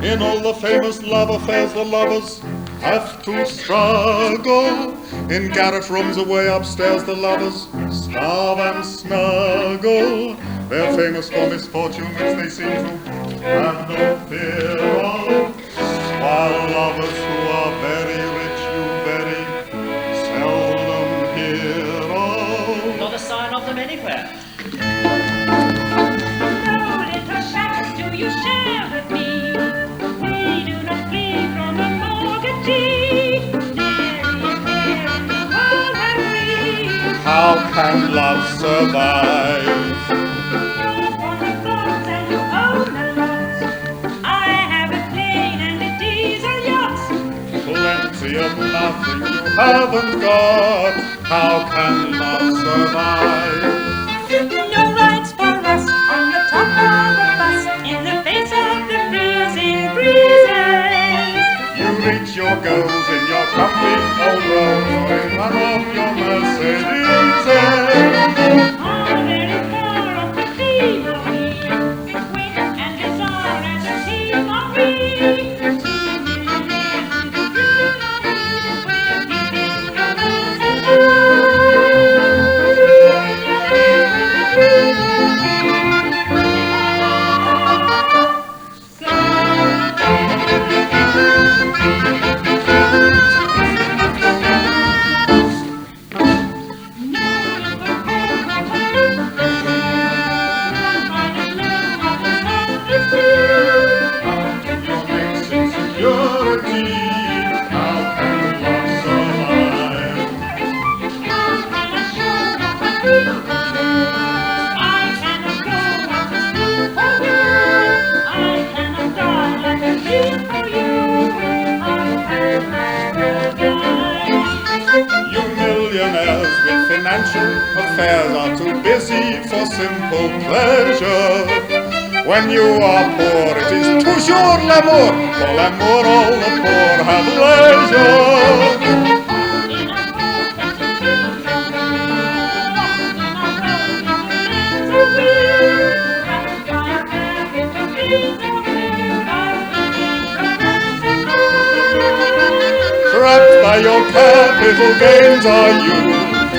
Speaker 12: In all the famous love affairs, the lovers have to struggle. In garret rooms away upstairs, the lovers starve and snuggle. They're famous for misfortune, which they seem to have no fear of. While lovers who are very rich, you very seldom hear of.
Speaker 6: Not a sign of them anywhere.
Speaker 1: No little shadows do you share with me. We do not flee from a mortgagee. There in the world have we.
Speaker 12: How can love survive?
Speaker 1: You want the thoughts and you own a lot. I have a plane and a diesel yacht.
Speaker 12: Plenty of nothing you haven't got. How can love survive?
Speaker 1: No rights for us on the top of a bus in the face of the freezing breezes.
Speaker 12: You reach your goals in your comfy old Rolls or in one of your Mercedes.
Speaker 1: All very far off the theme of me. Wit and desire as a team of we.
Speaker 15: affairs are too busy for simple pleasure. When you are poor, it is toujours l'amour. For l'amour, all the poor have leisure. Trapped by your capital gains are you.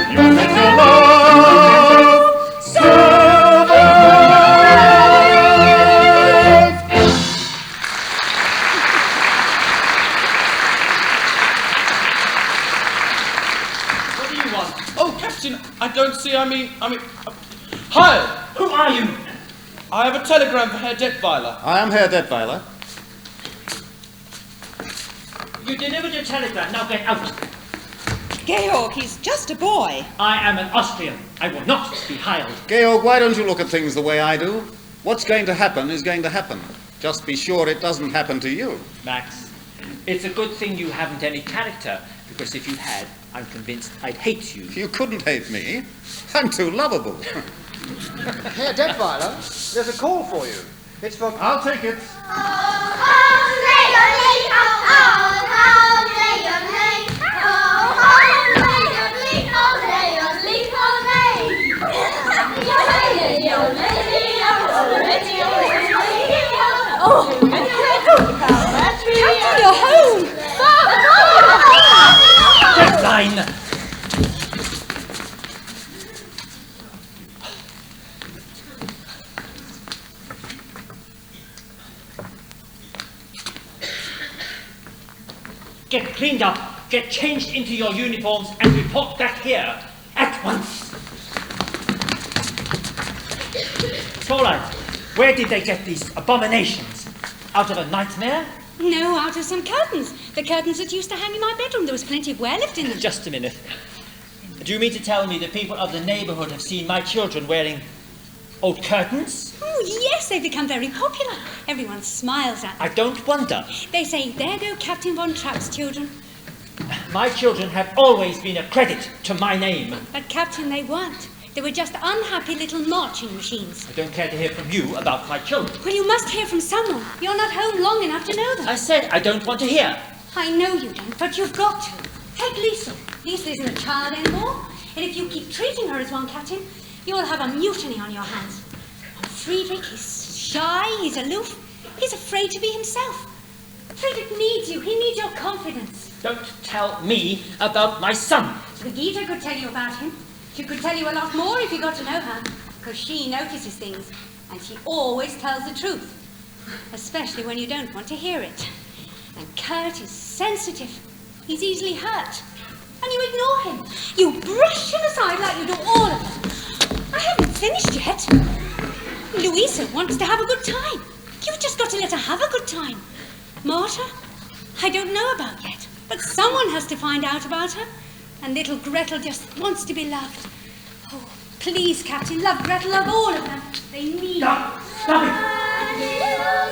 Speaker 15: You let your love survive.
Speaker 12: What do you want? Oh, Captain, I don't see, Hi!
Speaker 6: Who are you?
Speaker 12: I have a telegram for Herr Detweiler.
Speaker 14: I am Herr Detweiler.
Speaker 6: You delivered your telegram, now get out.
Speaker 7: Georg, he's just a boy.
Speaker 6: I am an Austrian. I will not be hired.
Speaker 14: Georg, why don't you look at things the way I do? What's going to happen is going to happen. Just be sure it doesn't happen to you.
Speaker 6: Max, it's a good thing you haven't any character, because if you had, I'm convinced I'd hate you.
Speaker 14: You couldn't hate me. I'm too lovable.
Speaker 5: Herr Detweiler, there's a call for you. It's from...
Speaker 14: I'll take it.
Speaker 8: Captain, you're home!
Speaker 6: Deadline! Get cleaned up, get changed into your uniforms, and report back here at once. Fräulein, where did they get these abominations? Out of a nightmare?
Speaker 1: No, out of some curtains. The curtains that used to hang in my bedroom. There was plenty of wear-lift in them.
Speaker 6: Just a minute. Do you mean to tell me the people of the neighbourhood have seen my children wearing old curtains?
Speaker 1: Oh, yes, they've become very popular. Everyone smiles at them.
Speaker 6: I don't wonder.
Speaker 1: They say, there go Captain Von Trapp's children.
Speaker 6: My children have always been a credit to my name.
Speaker 1: But, Captain, they weren't. They were just unhappy little marching machines.
Speaker 6: I don't care to hear from you about my children.
Speaker 1: Well, you must hear from someone. You're not home long enough to know them.
Speaker 6: I said I don't want to hear.
Speaker 1: I know you don't, but you've got to. Take Liesl. Liesl isn't a child anymore. And if you keep treating her as one, Captain, you'll have a mutiny on your hands. And Friedrich, he's shy, he's aloof, he's afraid to be himself. Friedrich needs you. He needs your confidence.
Speaker 6: Don't tell me about my son.
Speaker 1: Brigitte could tell you about him. She could tell you a lot more if you got to know her, because she notices things, and she always tells the truth, especially when you don't want to hear it. And Kurt is sensitive. He's easily hurt. And you ignore him. You brush him aside like you do all of them. I haven't finished yet. Louisa wants to have a good time. You've just got to let her have a good time. Marta, I don't know about yet, but someone has to find out about her. And little Gretel just wants to be loved. Oh, please, Captain, love Gretel, love all of them. They need
Speaker 6: Stop! Stop it!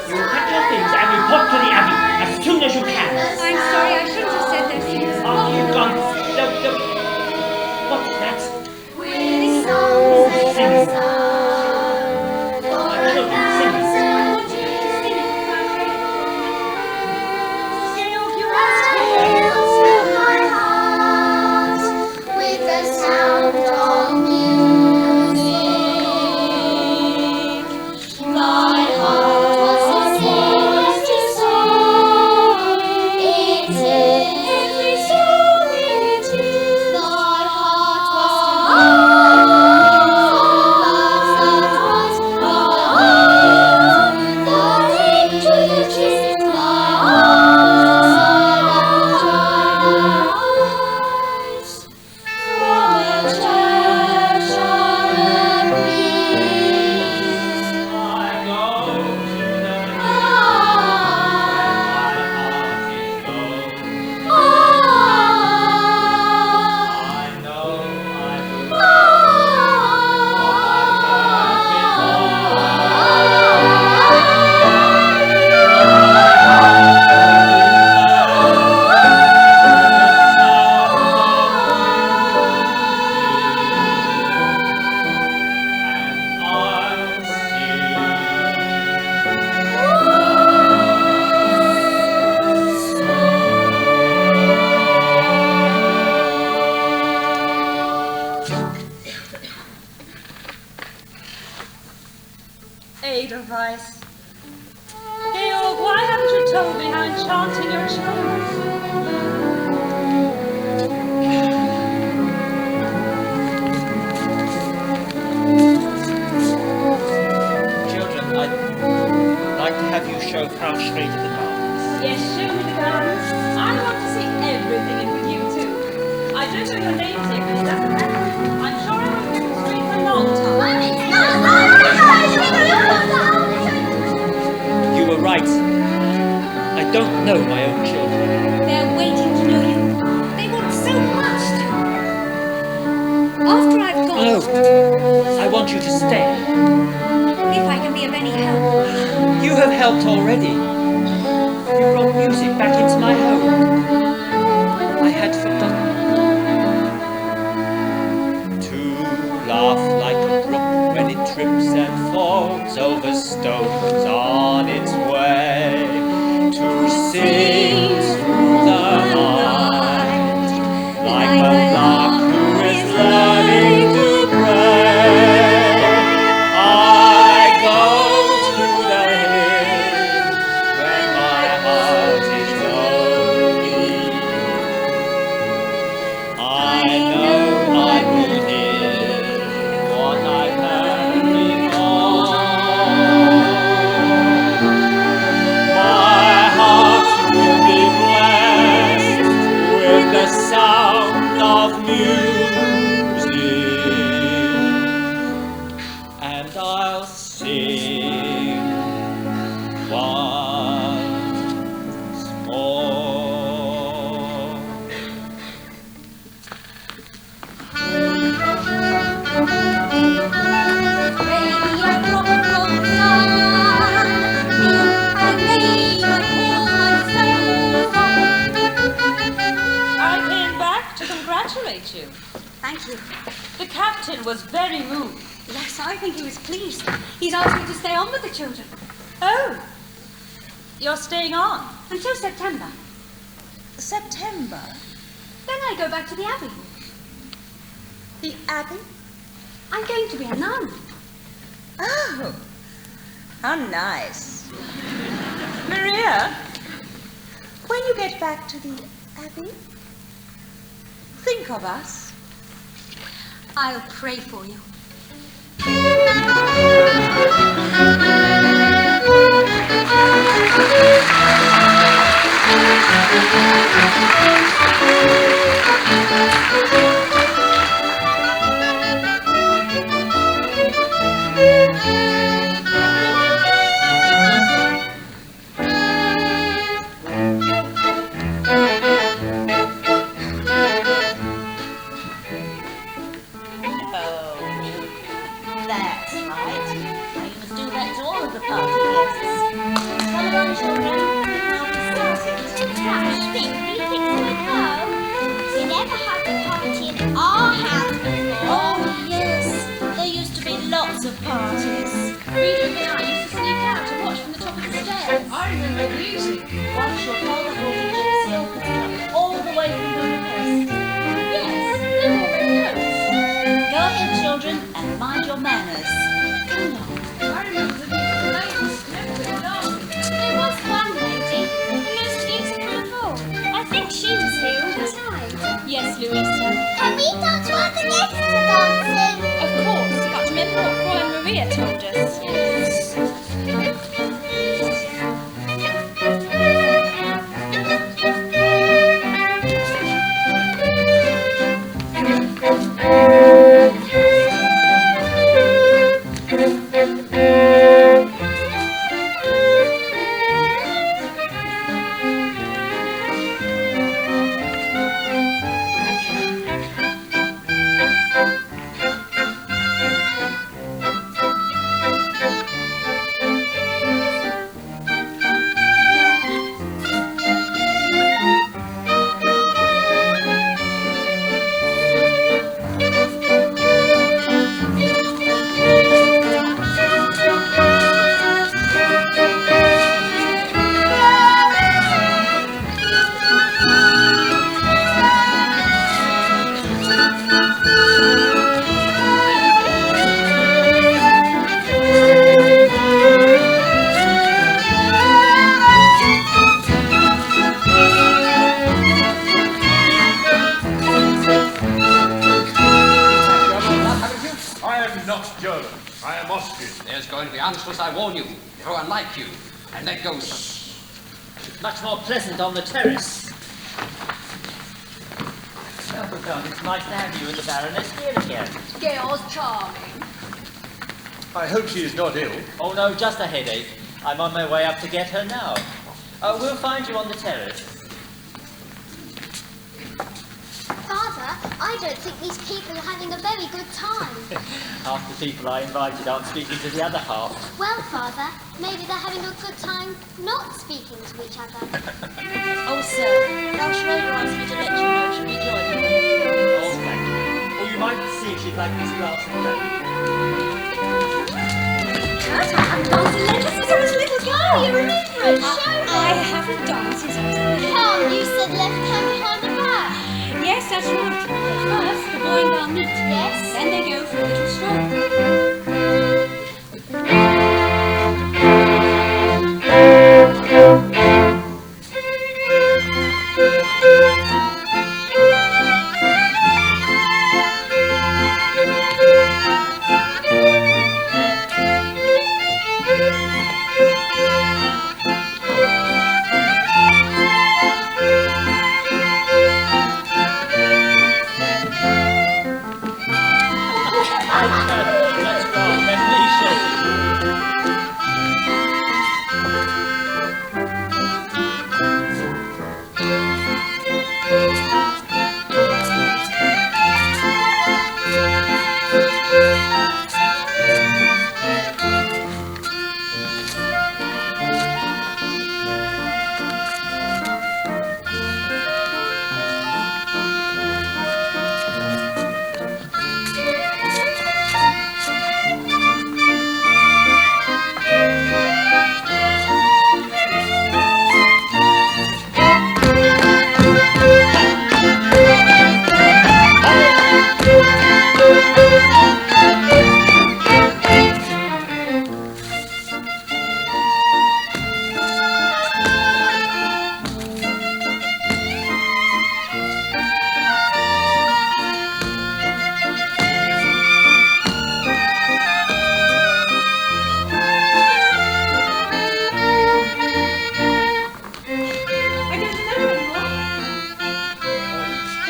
Speaker 6: You pack your things and report to the Abbey as soon as you can.
Speaker 1: I'm sorry, I shouldn't have said those things.
Speaker 6: After you've gone, what's that?
Speaker 1: Singing.
Speaker 6: Singing. My children singing.
Speaker 9: You must heal my heart with the sound of music.
Speaker 13: Edelweiss. Georg, why haven't you told me how enchanting your children are?
Speaker 6: Children, I'd like to have you show Frau Schrader the gardens.
Speaker 13: Yes, show me the gardens. I want to see everything and with you too. I don't know your names yet, but it doesn't matter. I'm sure I will be on the street for a long time.
Speaker 6: You were right. I don't know my own children.
Speaker 1: They're waiting to know you. They want so much to. After I've gone,
Speaker 6: No. I want you to stay.
Speaker 1: if I can be of any help.
Speaker 6: You have helped already. You brought music back into my home. I had forgotten. To laugh like a brook when it trips and falls over stones on its way. To sing through the night like a lark who is learning to pray. I go to the hills when my heart is lonely. I know I will hear what I heard before. My heart will be blessed with the sound of music, and I'll sing once more.
Speaker 13: I came back to congratulate you.
Speaker 1: Thank you.
Speaker 13: The captain was very moved.
Speaker 1: Yes, I think he was pleased. He's asked me to stay on with the children.
Speaker 13: Oh, you're staying on?
Speaker 1: Until September.
Speaker 13: September?
Speaker 1: Then I go back to the Abbey.
Speaker 13: The Abbey?
Speaker 1: I'm going to be a nun.
Speaker 13: Oh, how nice. Maria, when you get back to the Abbey, think of us.
Speaker 1: I'll pray for you.
Speaker 7: That's right. Now you must do that to all of the party guests. Come along, children. We'll be starting.
Speaker 9: Hush, Vic, you think so at home? We never had a party in our house before.
Speaker 7: Oh, yes. There used to be lots of parties.
Speaker 8: Friedrich and I used to sneak out to watch from the top of the stairs.
Speaker 10: I remember the music.
Speaker 7: Once your father brought a gypsy orchestra all the way from Budapest.
Speaker 8: Yes, they wore red coats.
Speaker 7: Go ahead, children, and mind your manners. Come on.
Speaker 8: I remember the ladies never been laughing.
Speaker 9: There was one lady, the most beautiful of all. I think she was here all the time.
Speaker 8: Yes, Louisa.
Speaker 9: Can we dance while the guests are dancing?
Speaker 8: Of course, but remember what Roy and Maria told us.
Speaker 5: going to be Anschluss, I warn you. Everyone like you. And let go, sir.
Speaker 6: Much more pleasant on the terrace. Oh, God, it's nice to have you and the Baroness here again.
Speaker 8: Gail's charming.
Speaker 6: I hope she is not ill. Oh, no, just a headache. I'm on my way up to get her now. We'll find you on the terrace.
Speaker 9: Father, I don't think these people are having a very good time.
Speaker 6: Half the people I invited aren't speaking to the other half.
Speaker 9: Well, Father, maybe they're having a good time not speaking to each other.
Speaker 11: Oh, sir, Frau Schroeder asked me to let you know she'll be joining you.
Speaker 6: Oh, thank you. Or you might see if she'd like this glass of bread.
Speaker 1: Kurt, I haven't danced in Leicester since I was a little girl.
Speaker 9: You remember it, show
Speaker 1: I haven't danced since I was a little girl.
Speaker 9: Come, you said left hand behind the back.
Speaker 1: Yes, that's right. First, the boy and girl meet.
Speaker 9: Yes.
Speaker 1: Then they go for a little stroll.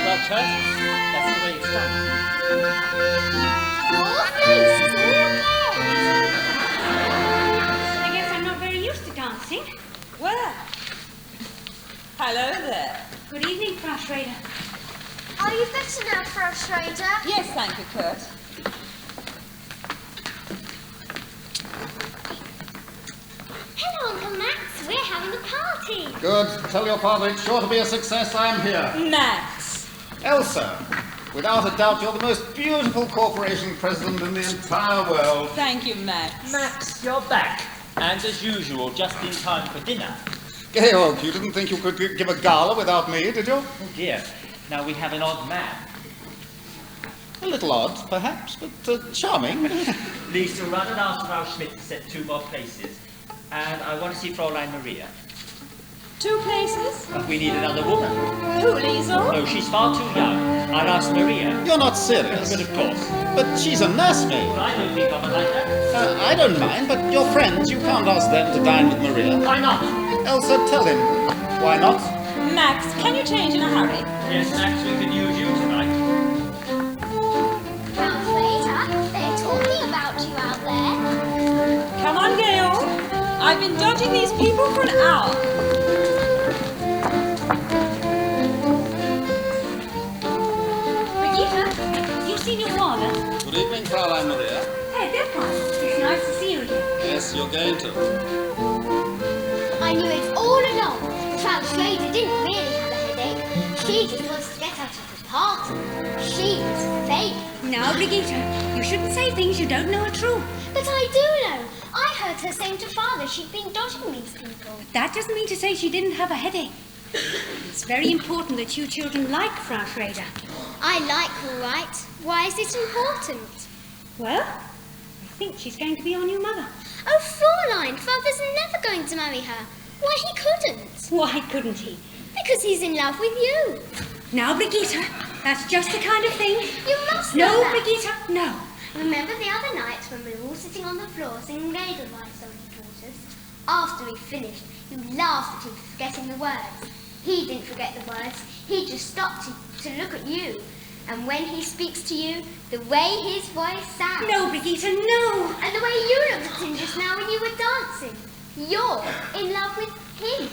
Speaker 6: That's right, magnificent.
Speaker 13: Hello there.
Speaker 1: Good evening, Frau Schroeder.
Speaker 9: Are you better now, Frau Schroeder?
Speaker 13: Yes, thank you, Kurt.
Speaker 9: Hello, Uncle Max. We're having a party.
Speaker 14: Good. Tell your father it's sure to be a success. I'm here.
Speaker 13: Max.
Speaker 14: Elsa, without a doubt, you're the most beautiful corporation president in the entire world.
Speaker 13: Thank you, Max.
Speaker 6: Max, you're back. And as usual, just in time for dinner.
Speaker 14: Georg, you didn't think you could give a gala without me, did you?
Speaker 6: Oh dear. Now we have an odd man.
Speaker 14: A little odd, perhaps, but charming.
Speaker 6: Lisa, run and ask Frau Schmidt to set 2 more places. And I want to see Fräulein Maria.
Speaker 13: 2 places?
Speaker 6: But we need another woman.
Speaker 13: Who, Liesel?
Speaker 6: No, she's far too young. I'll ask Maria.
Speaker 14: You're not serious.
Speaker 6: But of course.
Speaker 14: But she's a nursemaid.
Speaker 6: Well, I don't think of her like that.
Speaker 14: I don't mind, but your friends, you can't ask them to dine with Maria.
Speaker 6: Why not?
Speaker 14: Elsa, tell him. Why not?
Speaker 13: Max, can you change in a hurry?
Speaker 6: Yes, Max, we could use you tonight.
Speaker 9: Frau Schroeder, they're talking about you out there.
Speaker 13: Come on, Georg. I've been dodging these people for an hour.
Speaker 1: Brigitte, you've seen your father?
Speaker 14: Good evening, Fräulein Maria.
Speaker 1: Hey, Dippon. It's nice to see you again.
Speaker 14: Yes, you're going to.
Speaker 9: I knew it all along. Frau Schroeder didn't really have a headache. She just wants to get out of the party. She was fake.
Speaker 1: Now, Brigitte, you shouldn't say things you don't know are true.
Speaker 9: But I do know. I heard her saying to Father she'd been dodging these people.
Speaker 1: That doesn't mean to say she didn't have a headache. It's very important that you children like Frau Schroeder.
Speaker 9: I like her, all right. Why is it important?
Speaker 1: Well, I think she's going to be our new mother.
Speaker 9: Oh, Fräulein, Father's never going to marry her. Why, he couldn't.
Speaker 1: Why couldn't he?
Speaker 9: Because he's in love with you.
Speaker 1: Now, Brigitte, that's just the kind of thing.
Speaker 9: You must know
Speaker 1: No,
Speaker 9: that.
Speaker 1: Brigitte, no.
Speaker 9: Remember the other night when we were all sitting on the floor singing Edelweiss, only daughters? After we finished, you laughed at him for forgetting the words. He didn't forget the words. He just stopped to look at you. And when he speaks to you, the way his voice sounds.
Speaker 1: No, Brigitte, no!
Speaker 9: And the way you looked at him just now when you were dancing. You're in love with him.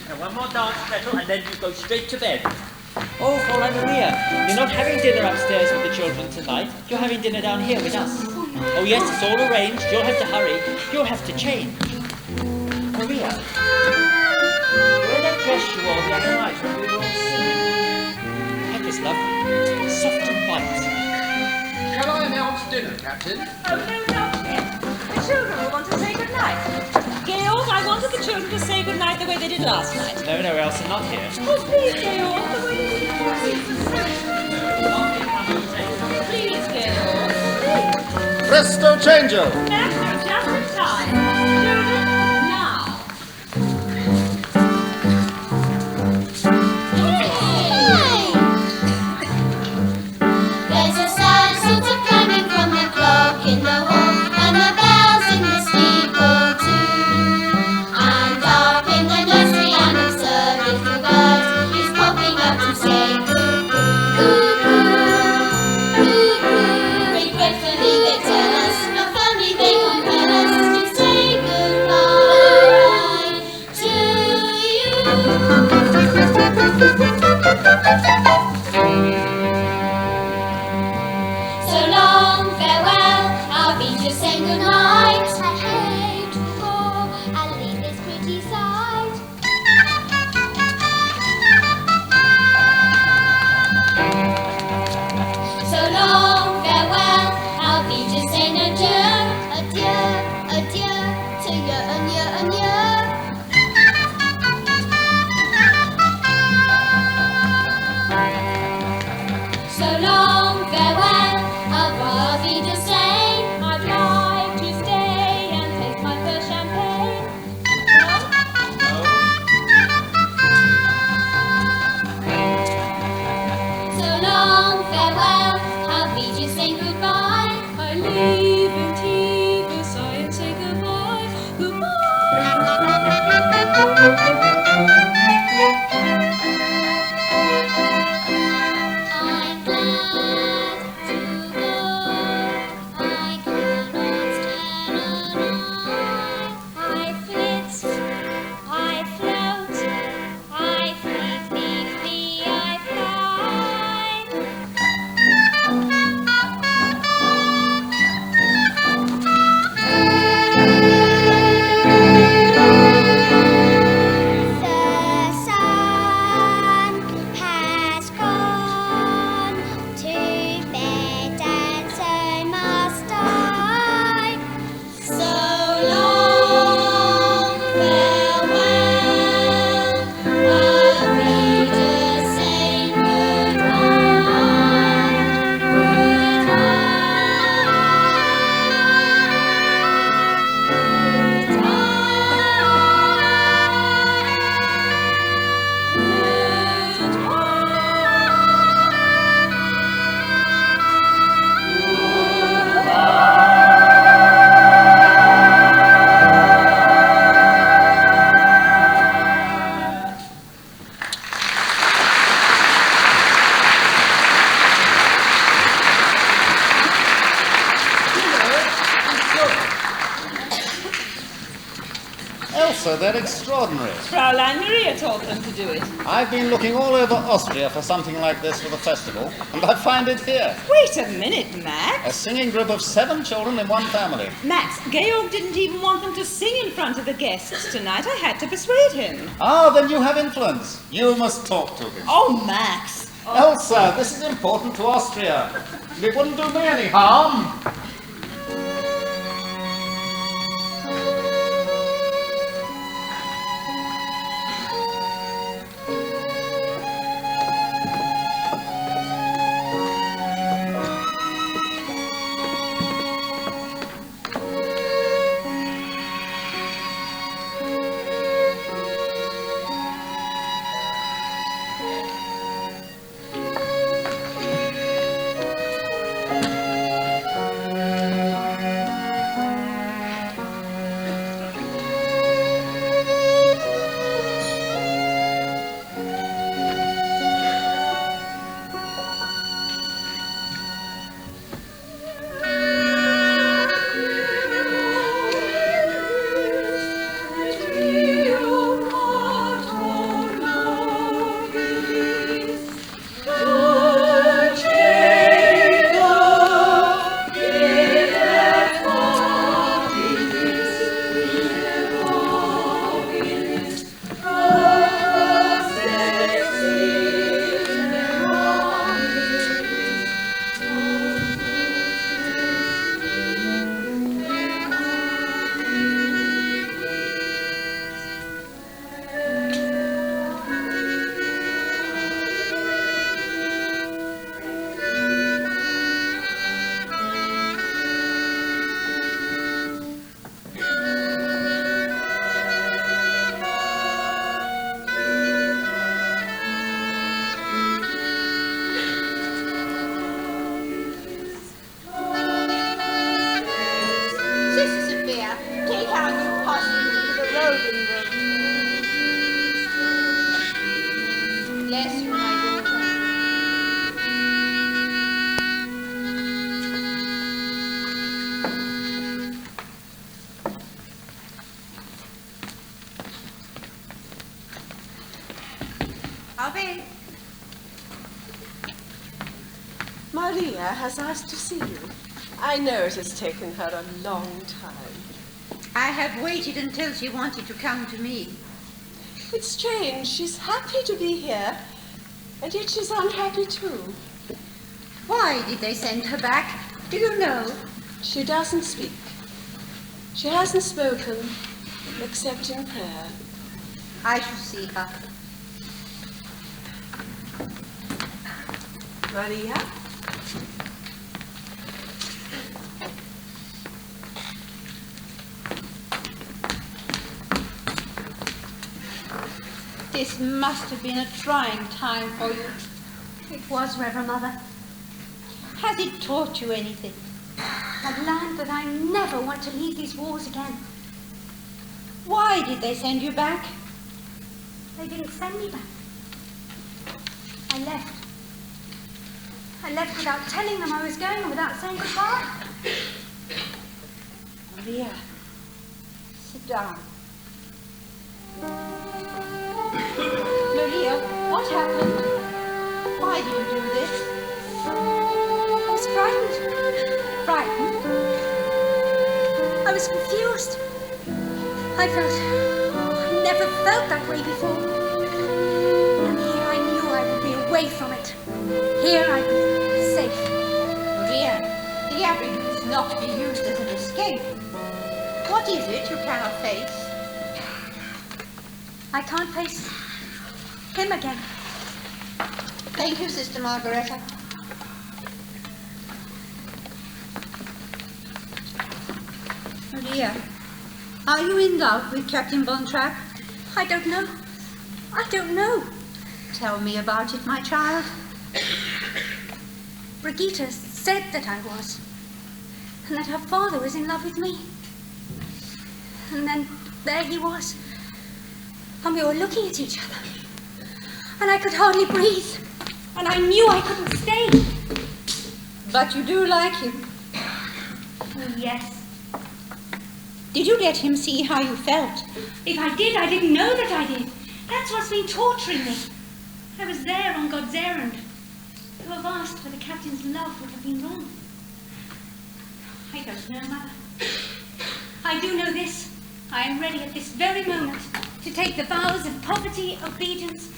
Speaker 6: Now, one more dance, Gretel, and then you go straight to bed. Oh, Fräulein Maria, you're not having dinner upstairs with the children tonight. You're having dinner down here with us. Oh, yes, it's all arranged. You'll have to hurry. You'll have to change. Maria, wear that dress you wore the other night when we were all singing. That is lovely. Soft and white.
Speaker 5: Shall I announce dinner, Captain?
Speaker 13: Oh, no, not yet. The children will want to say good night. Georg, I wanted the children to say good night the way they did last night.
Speaker 6: No, Elsa, not here.
Speaker 13: Oh, please, Georg, the way they did Please, Georg.
Speaker 15: Presto changeo!
Speaker 13: Max, you're just in time. Children, now.
Speaker 16: There's a sad sort of clanging from the clock in the hall, and the bells in the steeple too. And up in the nursery an absurd little bird is popping up to say cuckoo, cuckoo. Regretfully they tell us, but firmly they compel us to say goodbye to you. So long, farewell, I'll be just saying goodnight. I hate to go and leave this pretty sight. So long, farewell, I'll be just saying adieu, adieu, adieu to you and you and you. So long, farewell, I'll probably just say I'd like to stay and take my first champagne. So long, farewell, I'll be just saying goodbye. I leave and tea beside and say goodbye, I'm glad to go. I cannot stand alone. I flit, I float, I flee, I The sun has gone to bed, and so must I. So long, farewell, I'll be just saying
Speaker 14: Elsa, they're extraordinary.
Speaker 13: Fräulein Maria taught them to do it.
Speaker 14: I've been looking all over Austria for something like this for the festival, and I find it here.
Speaker 13: Wait a minute, Max.
Speaker 14: A singing group of 7 children in one family.
Speaker 13: Max, Georg didn't even want them to sing in front of the guests tonight. I had to persuade him.
Speaker 14: Ah, then you have influence. You must talk to him.
Speaker 13: Oh, Max.
Speaker 14: Elsa, this is important to Austria. It wouldn't do me any harm.
Speaker 2: Maria, take our new costume to the robing room. Bless you, my daughter. Alvin.
Speaker 17: Maria has asked to see you. I know it has taken her a long time.
Speaker 2: I have waited until she wanted to come to me.
Speaker 17: It's strange. She's happy to be here, and yet she's unhappy too.
Speaker 2: Why did they send her back? Do you know?
Speaker 17: She doesn't speak. She hasn't spoken, except in prayer.
Speaker 2: I shall see her.
Speaker 17: Maria?
Speaker 2: This must have been a trying time for you.
Speaker 1: It was, Reverend Mother.
Speaker 2: Has it taught you anything?
Speaker 1: I've learned that I never want to leave these walls again.
Speaker 2: Why did they send you back?
Speaker 1: They didn't send me back. I left. I left without telling them I was going and without saying goodbye.
Speaker 2: Maria, sit down. Maria, what happened? Why did you do this?
Speaker 1: I was frightened.
Speaker 2: Frightened?
Speaker 1: I was confused. I never felt that way before. And here I knew I would be away from it. Here I'd be safe.
Speaker 2: Maria, the avenue is not to be used as an escape. What is it you cannot face?
Speaker 1: I can't face him again.
Speaker 2: Thank you, Sister Margaretta. Maria, are you in love with Captain Von Trapp?
Speaker 1: I don't know. I don't know.
Speaker 2: Tell me about it, my child.
Speaker 1: Brigitte said that I was, and that her father was in love with me. And then there he was, and we were looking at each other, and I could hardly breathe, and I knew I couldn't stay.
Speaker 2: But you do like him?
Speaker 1: Oh, yes.
Speaker 2: Did you let him see how you felt?
Speaker 1: If I did, I didn't know that I did. That's what's been torturing me. I was there on God's errand. To have asked for the captain's love would have been wrong. I don't know, Mother. I do know this. I am ready at this very moment to take the vows of poverty, obedience,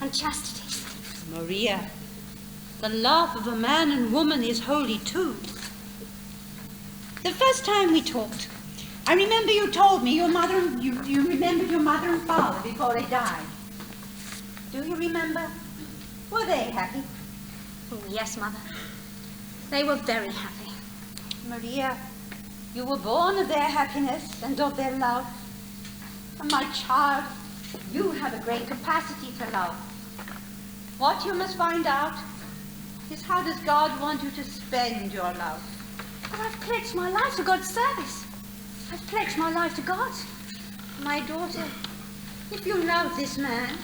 Speaker 1: and chastity.
Speaker 2: Maria, the love of a man and woman is holy too. The first time we talked, I remember you told me you remembered your mother and father before they died. Do you remember? Were they happy?
Speaker 1: Oh, yes, Mother. They were very happy.
Speaker 2: Maria, you were born of their happiness and of their love. And my child, you have a great capacity to love. What you must find out is how does God want you to spend your love?
Speaker 1: But I've pledged my life to God's service. I've pledged my life to God.
Speaker 2: My daughter, if you love this man,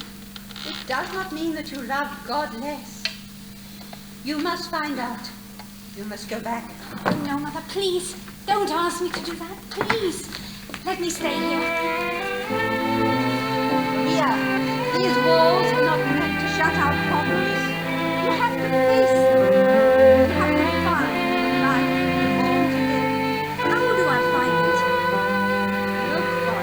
Speaker 2: it does not mean that you love God less. You must find out. You must go back.
Speaker 1: Oh, no, Mother, please. Don't ask me to do that. Please. Let me stay here.
Speaker 2: Maria, these walls are not meant to shut out problems. You have to face them. You have to find the life you want to live.
Speaker 1: How do I find it?
Speaker 2: Look for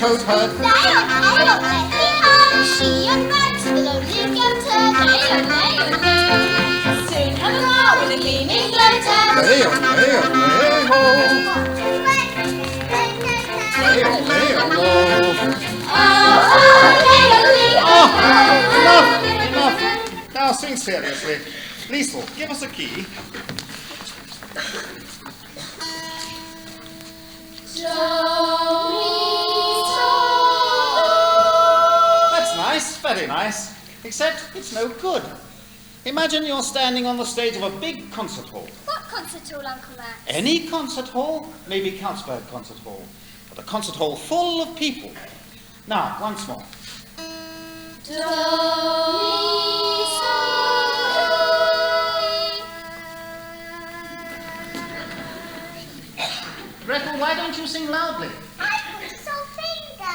Speaker 15: coat herd.
Speaker 16: She and Max, the lonely goater. Soon come along with a gleaming gloater.
Speaker 14: Enough! Now sing seriously. Liesel, give us a key. That's nice, very nice. Except it's no good. Imagine you're standing on the stage of a big concert hall.
Speaker 11: What concert hall, Uncle Max?
Speaker 14: Any concert hall, maybe Councilberg Concert Hall, but a concert hall full of people. Now, once more. Gretel, why don't you sing loudly?
Speaker 16: I put so finger.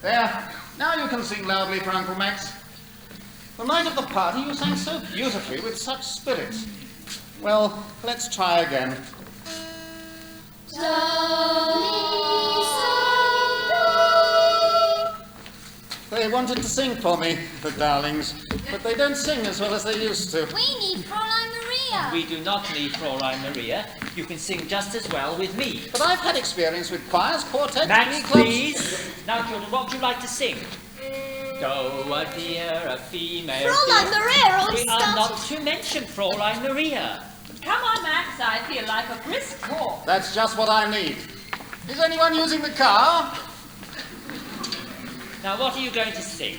Speaker 14: There, now you can sing loudly for Uncle Max. The night of the party you sang so beautifully with such spirit. Well, let's try again. They wanted to sing for me, the darlings, but they don't sing as well as they used to.
Speaker 11: We need Fräulein Maria.
Speaker 6: We do not need Fräulein Maria. You can sing just as well with me.
Speaker 14: But I've had experience with choirs, quartets,
Speaker 6: Max,
Speaker 14: glee clubs.
Speaker 6: please. Now, children, what would you like to sing? Go, a dear, a female.
Speaker 11: Fräulein Maria always
Speaker 6: We are
Speaker 11: started.
Speaker 6: not to mention Fräulein Maria.
Speaker 18: Come on, Max, I feel like a brisk walk.
Speaker 14: That's just what I need. Is anyone using the car?
Speaker 6: Now, what are you going to sing?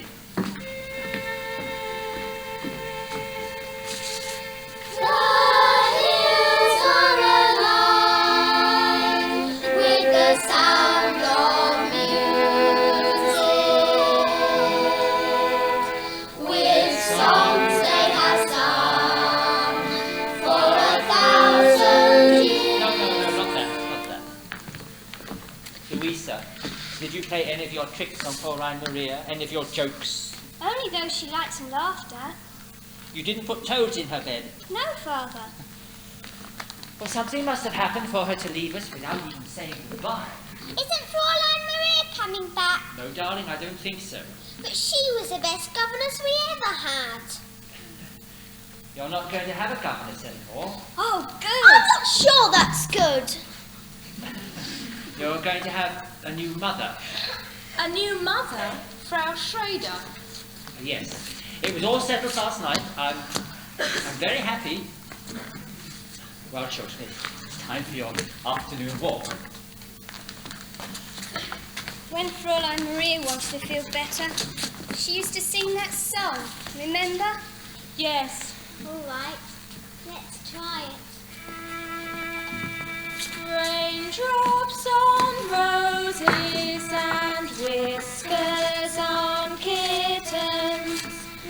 Speaker 6: Louisa, did you play any of your tricks on Fräulein Maria? Any of your jokes?
Speaker 11: Only those she likes and laughed at.
Speaker 6: You didn't put toads in her bed?
Speaker 11: No, Father.
Speaker 6: Well, something must have happened for her to leave us without even saying goodbye.
Speaker 16: Isn't Fräulein Maria coming back?
Speaker 6: No, darling, I don't think so.
Speaker 16: But she was the best governess we ever had.
Speaker 6: You're not going to have a governess anymore.
Speaker 11: Oh, good.
Speaker 16: I'm not sure that's good.
Speaker 6: You're going to have a new mother.
Speaker 8: A new mother? Frau Schrader?
Speaker 6: Yes. It was all settled last night. I'm very happy. Well, children, it's time for your afternoon walk.
Speaker 11: When Fräulein Maria wanted to feel better, she used to sing that song, remember?
Speaker 8: Yes.
Speaker 9: All right, let's try it.
Speaker 8: Raindrops on roses and whiskers on kittens,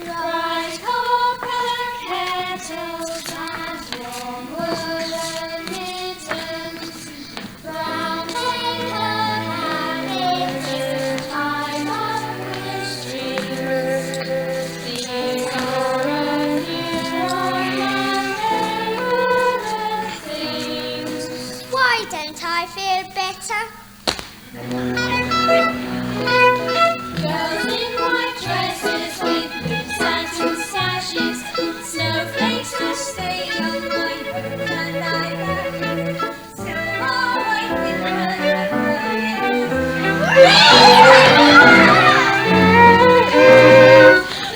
Speaker 8: bright copper kettles and warm woolen mittens, brown paper carriages tied up with strings. These are a new and things.
Speaker 9: Why don't I feel better?
Speaker 8: Girls in white dresses with blue satin sashes, snowflakes to stay on my roof, and I love so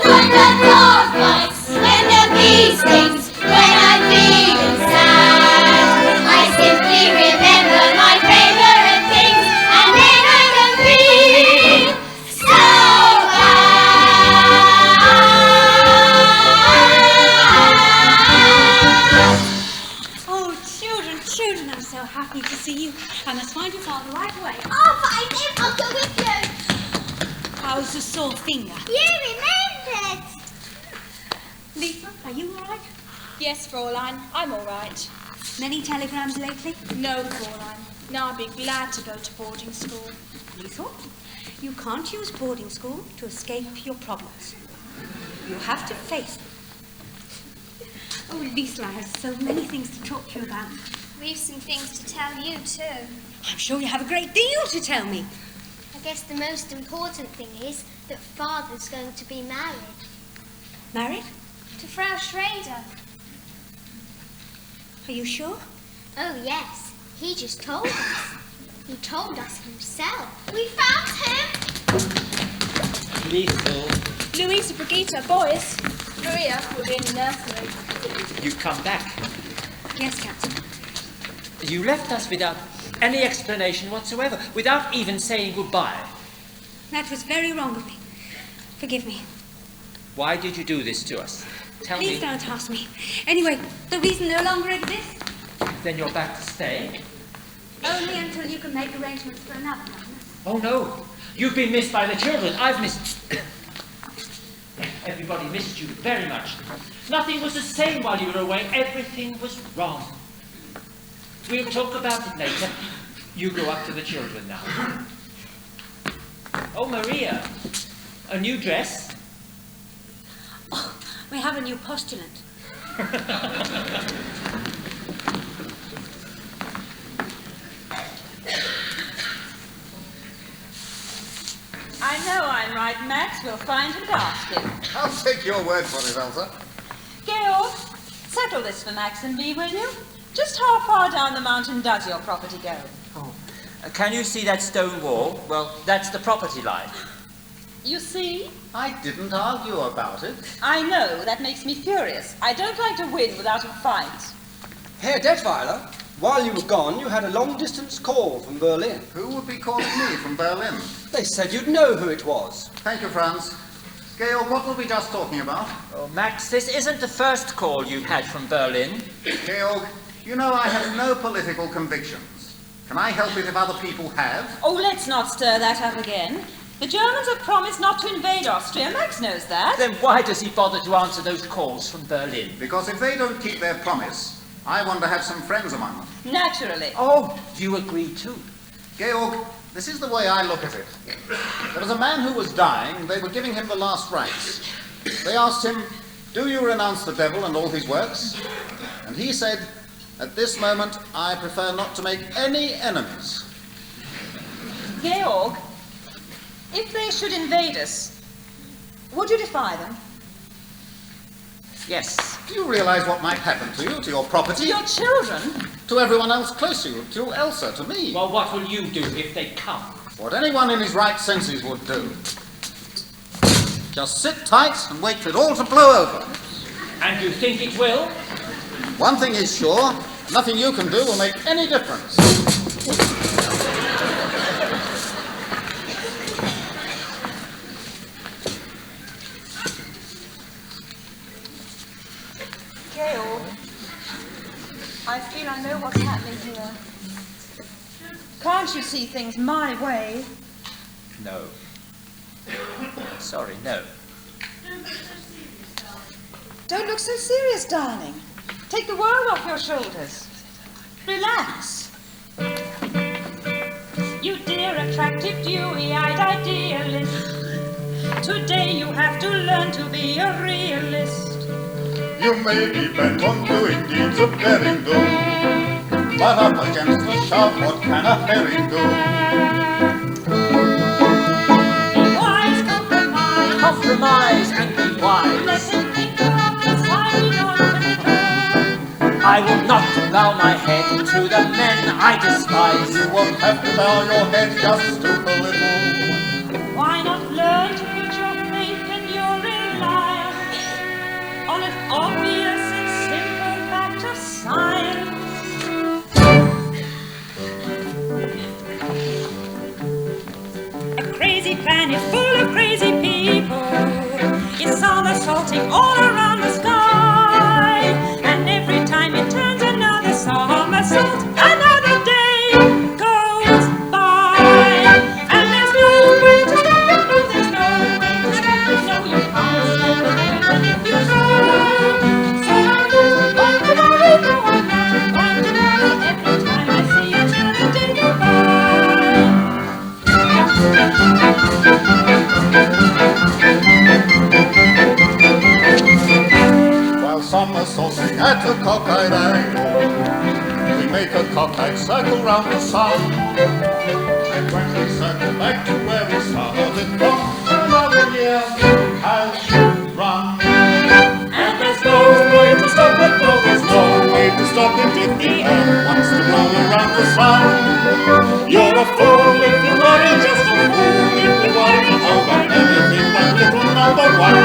Speaker 16: When the dog bites, when the bee stings, when I'm feeling sad, I simply remember my favorite things, and then I don't feel so bad.
Speaker 1: Oh, children, I'm so happy to see you. I must find your father right away.
Speaker 9: Oh, but I never go with you.
Speaker 1: How's the sore finger?
Speaker 9: You remembered.
Speaker 1: Lisa, are you all right?
Speaker 8: Yes, Fräulein, I'm all right.
Speaker 1: Many telegrams lately?
Speaker 8: No, Fräulein. Now I'd be glad to go to boarding school.
Speaker 1: Lisa, you can't use boarding school to escape your problems. You have to face them. Oh, Lisa, I have so many things to talk to you about.
Speaker 11: We've some things to tell you too.
Speaker 1: I'm sure you have a great deal to tell me.
Speaker 9: I guess the most important thing is that Father's going to be married.
Speaker 1: Married?
Speaker 11: To Frau Schrader.
Speaker 1: Are you sure?
Speaker 9: Oh, yes. He just told us. He told us himself. We found him!
Speaker 6: Lethal.
Speaker 8: Louisa, Brigitte, boys. Maria will be in the nursery.
Speaker 6: You've come back.
Speaker 1: Yes, Captain.
Speaker 6: You left us without any explanation whatsoever, without even saying goodbye.
Speaker 1: That was very wrong of me. Forgive me.
Speaker 6: Why did you do this to us? Tell
Speaker 1: Please
Speaker 6: me.
Speaker 1: don't ask me. Anyway, the reason no longer exists.
Speaker 6: Then you're back to stay?
Speaker 1: Only until you can make arrangements for another one.
Speaker 6: Oh, no. You've been missed by the children. I've missed... Everybody missed you very much. Nothing was the same while you were away. Everything was wrong. We'll talk about it later. You go up to the children now. Oh, Maria. A new dress?
Speaker 1: Oh, we have a new postulant.
Speaker 18: I know I'm right, Max. We'll find and ask him.
Speaker 14: I'll take your word for it, Elsa.
Speaker 18: Georg, settle this for Max and me, will you? Just how far down the mountain does your property go?
Speaker 6: Can you see that stone wall? Well, that's the property line.
Speaker 18: You see?
Speaker 14: I didn't argue about it.
Speaker 18: I know, that makes me furious. I don't like to win without a fight.
Speaker 5: Herr Detweiler, while you were gone, you had a long-distance call from Berlin.
Speaker 14: Who would be calling me from Berlin?
Speaker 5: They said you'd know who it was.
Speaker 14: Thank you, Franz. Georg, what were we just talking about?
Speaker 6: Oh, Max, this isn't the first call you've had from Berlin.
Speaker 14: Georg, you know I have no political convictions. Can I help it if other people have?
Speaker 18: Oh, let's not stir that up again. The Germans have promised not to invade Austria. Max knows that.
Speaker 6: Then why does he bother to answer those calls from Berlin?
Speaker 14: Because if they don't keep their promise, I want to have some friends among them.
Speaker 18: Naturally.
Speaker 6: Oh, you agree too.
Speaker 14: Georg, this is the way I look at it. There was a man who was dying. They were giving him the last rites. They asked him, "Do you renounce the devil and all his works?" And he said, "At this moment, I prefer not to make any enemies."
Speaker 18: Georg, if they should invade us, would you defy them?
Speaker 6: Yes.
Speaker 14: Do you realize what might happen to you, to your property?
Speaker 18: To your children?
Speaker 14: To everyone else close to you, to Elsa, to me.
Speaker 6: Well, what will you do if they come?
Speaker 14: What anyone in his right senses would do. Just sit tight and wait for it all to blow over.
Speaker 6: And you think it will?
Speaker 14: One thing is sure, nothing you can do will make any difference.
Speaker 13: Georg, I feel I know what's happening here. Can't you see things my way?
Speaker 6: No. Sorry, no.
Speaker 13: Don't look so serious, darling. Take the world off your shoulders. Relax.
Speaker 1: You dear, attractive, dewy-eyed idealist. Today you have to learn to be a realist.
Speaker 15: You may be bent on doing deeds of daring do, but up against the shove, what can a herring do?
Speaker 1: Be wise, compromise.
Speaker 6: Compromise and be wise.
Speaker 1: Let him think about the side on
Speaker 6: I will not bow my head to the men I despise.
Speaker 15: You won't have to bow your head, just stoop a little.
Speaker 1: Why not learn to put your faith and your reliance on an obvious and simple fact of science? A crazy planet full of crazy people is somersaulting all around the sky, and every time it turns another somersault, another day goes by, and there's no way to stop it, no, there's no way to stop it, no, you can't stop it, even if you try. So I'm not going to worry, no, I'm not going to worry, every time I see another day go by.
Speaker 15: While somersaulting at a cockeyed angle, we make a cockeyed circle round the sun. And when we circle back to where we started from, another year has run.
Speaker 1: And there's no way to stop it, no, there's
Speaker 15: No way to stop it if the earth wants to roll around the sun. You're a fool if you worry, just a fool if you worry over anything but little number one.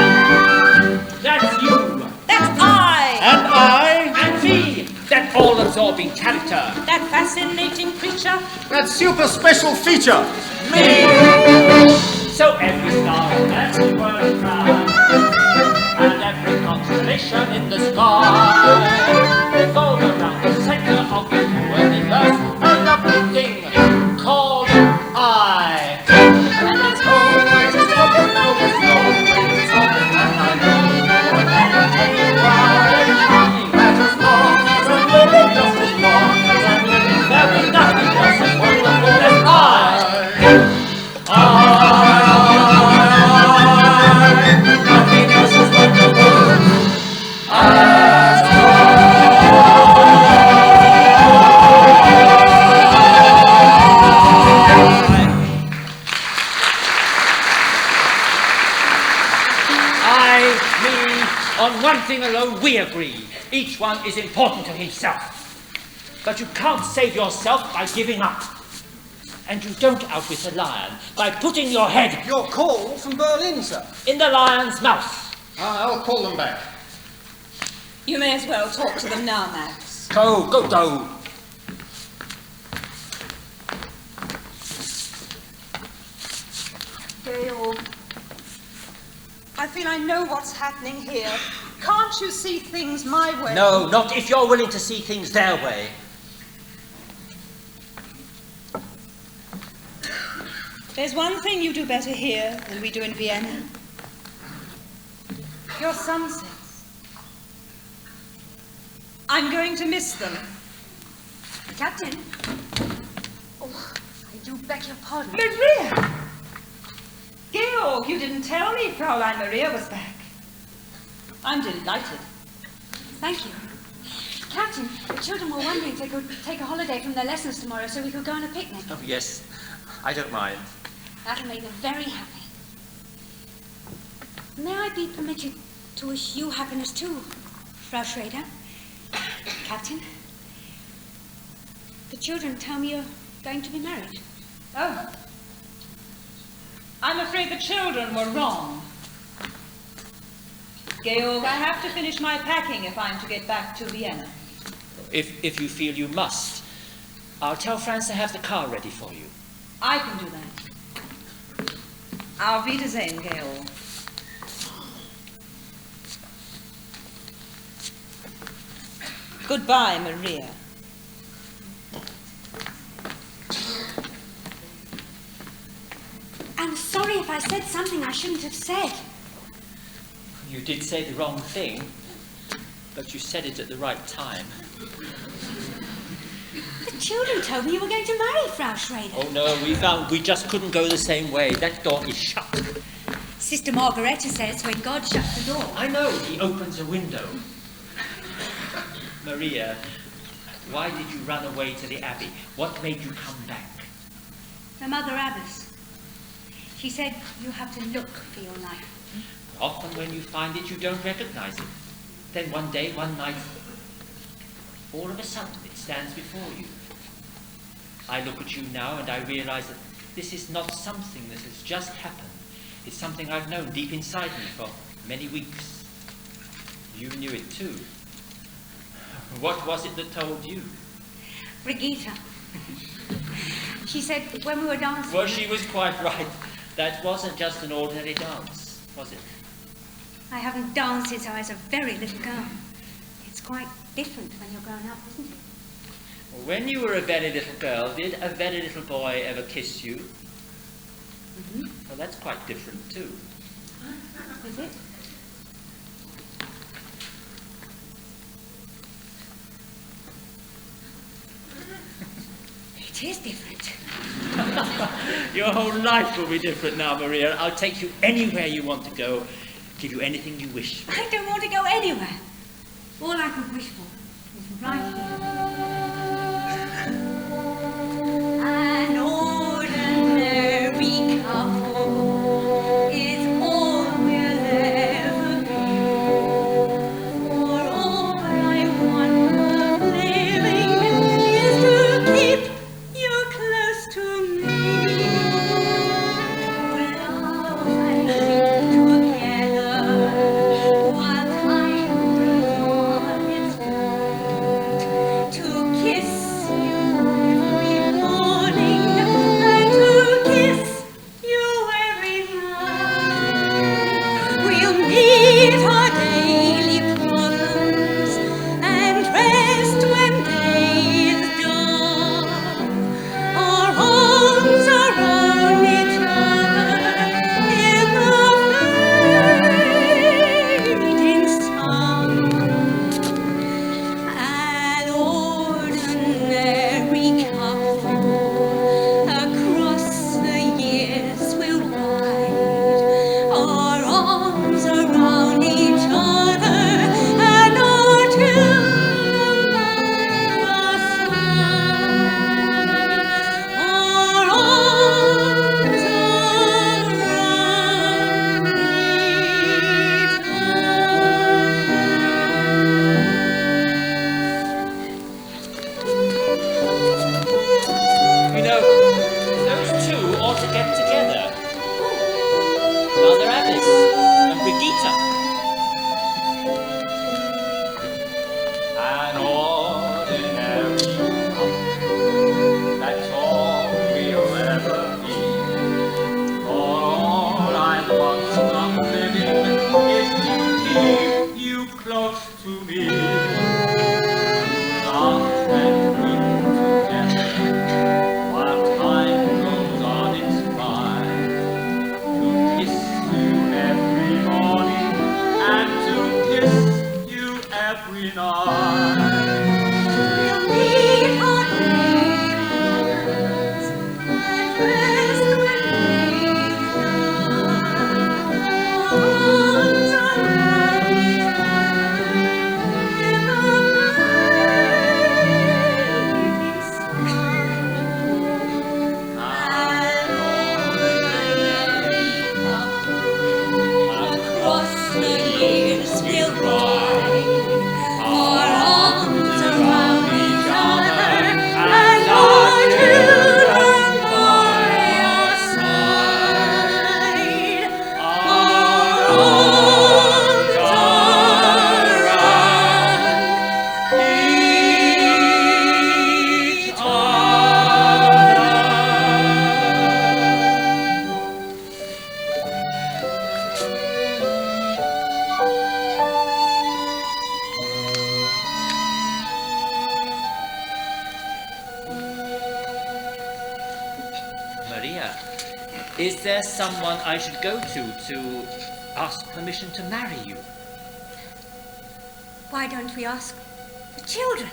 Speaker 6: That's you.
Speaker 1: That's I.
Speaker 6: And I. And me. That all-absorbing character.
Speaker 1: That fascinating creature.
Speaker 14: That super special feature.
Speaker 6: Me. So every star on every world crown, and every constellation in the sky revolve around the center of the universe, a lovely thing called I.
Speaker 1: And there's no way to stop it, no, there's no way to stop it, and I know more than I tell you why.
Speaker 6: That as long as I'm living, just as long as I'm living, there'll be nothing else as wonderful as I. Nothing else is wonderful as On one thing alone we agree. Each one is important to himself. But you can't save yourself by giving up. And you don't outwit a lion by putting your head...
Speaker 5: Your call from Berlin, sir.
Speaker 6: ...in the lion's mouth.
Speaker 14: I'll call them back.
Speaker 13: You may as well talk to them now, Max.
Speaker 6: Go.
Speaker 13: Georg, I feel I know what's happening here. Can't you see things my way?
Speaker 6: No, not if you're willing to see things their way.
Speaker 13: There's one thing you do better here than we do in Vienna. Your sunsets. I'm going to miss them.
Speaker 1: Captain. Oh, I do beg your pardon.
Speaker 13: Maria! Georg, you didn't tell me Fraulein Maria was back. I'm delighted.
Speaker 1: Thank you. Captain, the children were wondering if they could take a holiday from their lessons tomorrow so we could go on a picnic.
Speaker 6: Oh, yes. I don't mind.
Speaker 1: That'll make them very happy. May I be permitted to wish you happiness too, Frau Schrader? Captain? The children tell me you're going to be married.
Speaker 18: Oh. I'm afraid the children were wrong. Georg, I have to finish my packing if I'm to get back to Vienna.
Speaker 6: If you feel you must, I'll tell Franz to have the car ready for you.
Speaker 18: I can do that. Auf Wiedersehen, Georg. Goodbye, Maria.
Speaker 1: I'm sorry if I said something I shouldn't have said.
Speaker 6: You did say the wrong thing, but you said it at the right time.
Speaker 1: The children told me you were going to marry Frau Schrader.
Speaker 6: Oh no, we just couldn't go the same way. That door is shut.
Speaker 1: Sister Margareta says when God shuts the door.
Speaker 6: I know, he opens a window. Maria, why did you run away to the Abbey? What made you come back?
Speaker 1: The Mother Abbess. She said you have to look for your life.
Speaker 6: Often when you find it, you don't recognize it. Then one day, one night, all of a sudden it stands before you. I look at you now and I realize that this is not something that has just happened. It's something I've known deep inside me for many weeks. You knew it too. What was it that told you?
Speaker 1: Brigitte. She said when we were dancing...
Speaker 6: Well, she was quite right. That wasn't just an ordinary dance, was it?
Speaker 1: I haven't danced since I was a very little girl. It's quite different when you're grown up, isn't it?
Speaker 6: When you were a very little girl, did a very little boy ever kiss you?
Speaker 1: Mm-hmm.
Speaker 6: Well, that's quite different too.
Speaker 1: Is it? It is different.
Speaker 6: Your whole life will be different now, Maria. I'll take you anywhere you want to go, give you anything you wish.
Speaker 1: I don't want to go anywhere. All I could wish for is right here. An ordinary couple is all we'll ever be. For all I want of living is to keep you close to me. We'll love and live together while time goes on its way. To kiss you every morning and to kiss you every night. We'll meet our daily problems and rest when day is done. Our arms around each other in the fading sun. An ordinary couple across the years will ride, our arms around each other and until the sun. Our arms
Speaker 6: You know, those two ought to get together. Mother Abbess and Brigitte. An ordinary couple, that's all we'll ever be. All I want of living is to keep you close to me. Laugh and weep together while time goes on its ride. To kiss you every morning and to kiss you every night.
Speaker 1: We'll meet our neighbors and rest when day is done. Arms around each other in the fading sun. An ordinary couple across the years will ride, our arms around each other and
Speaker 6: Maria, is there someone I should go to ask permission to marry you?
Speaker 1: Why don't we ask the children?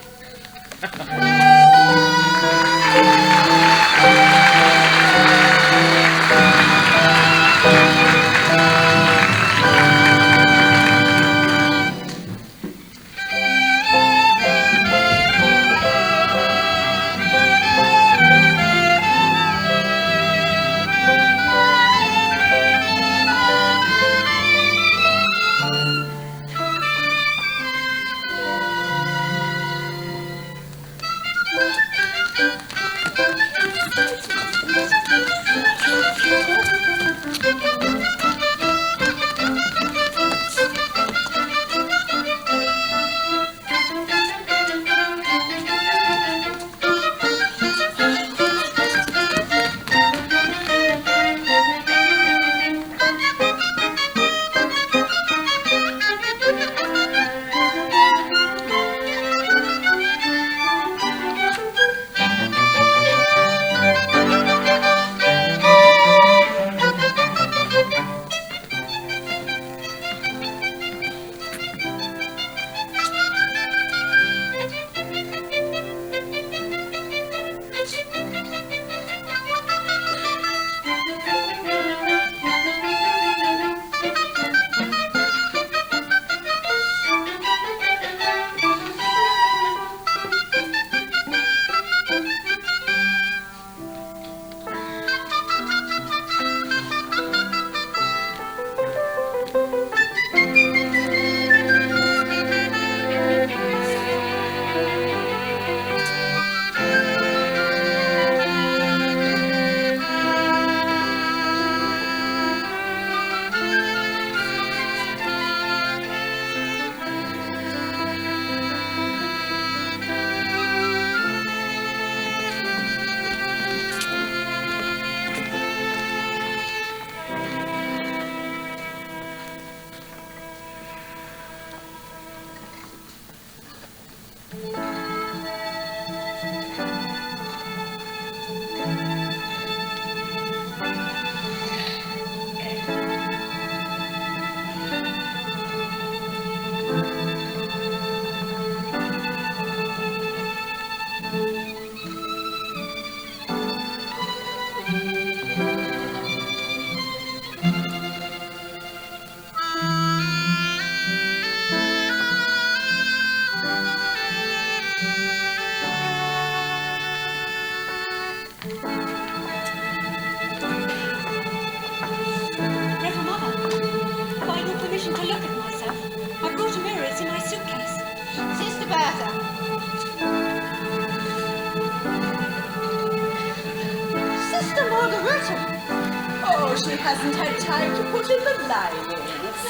Speaker 17: She hasn't had time to put in the linings.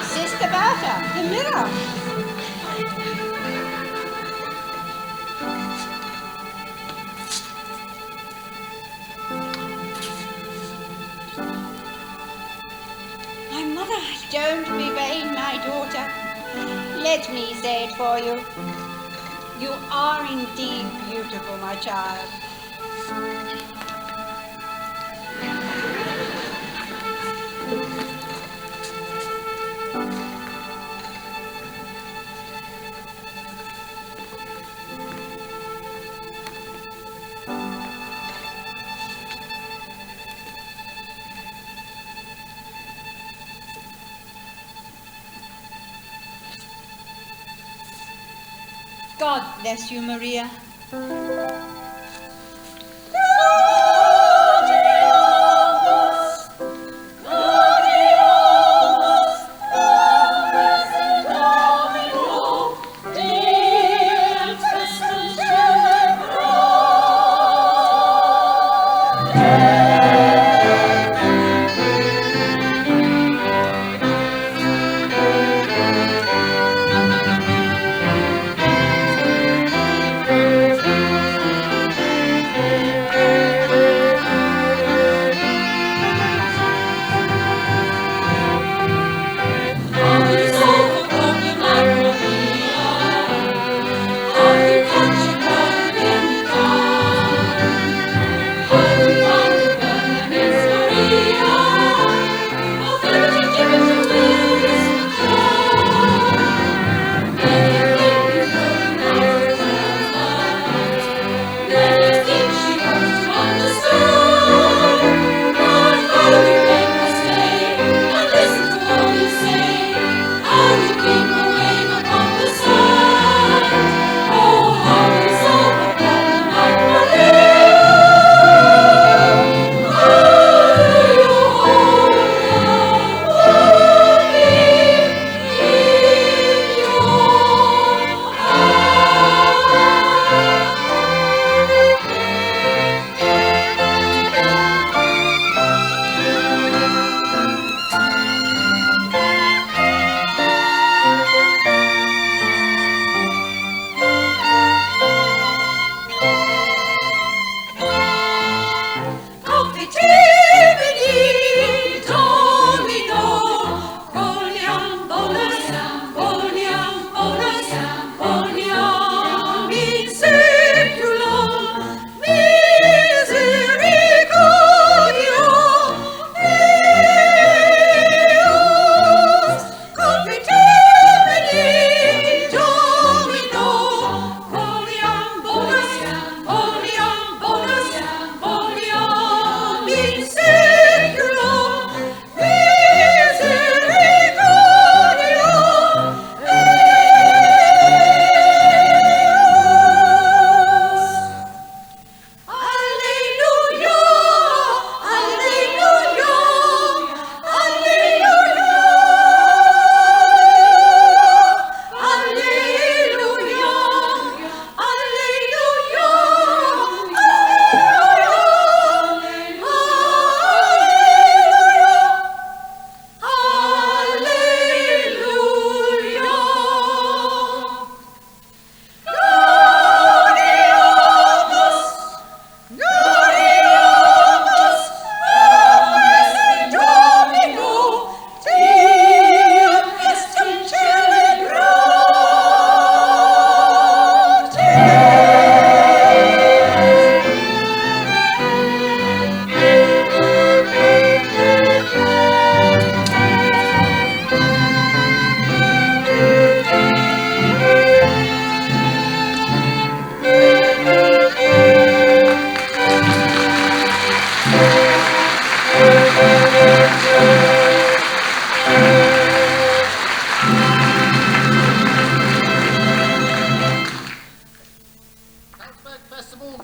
Speaker 2: Sister Bertha, the mirror.
Speaker 1: My mother.
Speaker 2: Don't be vain, my daughter. Let me say it for you. You are indeed beautiful, my child. God bless you, Maria.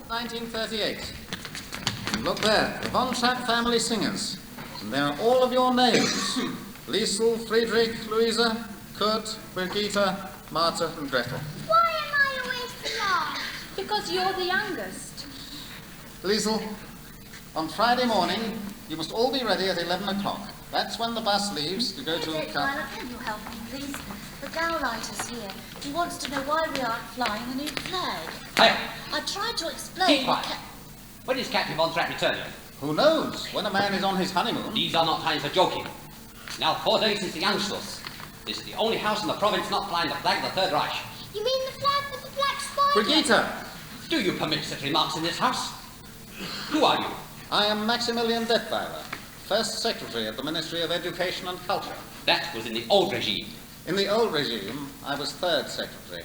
Speaker 14: 1938. And look there, the Von Trapp family singers. And there are all of your names. Liesel, Friedrich, Louisa, Kurt, Brigitte, Martha and Gretel.
Speaker 9: Why am I always the last?
Speaker 8: Because you're the youngest.
Speaker 14: Liesel, on Friday morning, you must all be ready at 11 o'clock. That's when the bus leaves to go to...
Speaker 7: Violet, can you help me, please? The Gauleiter's here. He wants to know why we aren't flying the new flag.
Speaker 19: Hey,
Speaker 7: I tried to explain...
Speaker 19: keep quiet. When is Captain Von Trapp returning?
Speaker 14: Who knows? When a man is on his honeymoon.
Speaker 19: These are not times for joking. Now 4 days since the Anschluss. This is the only house in the province not flying the flag of the Third Reich.
Speaker 9: You mean the flag with the black spider?
Speaker 14: Brigitte!
Speaker 19: Do you permit such remarks in this house? Who are you?
Speaker 14: I am Maximilian Detweiler, First Secretary of the Ministry of Education and Culture.
Speaker 19: That was in the old regime.
Speaker 14: In the old regime, I was Third Secretary.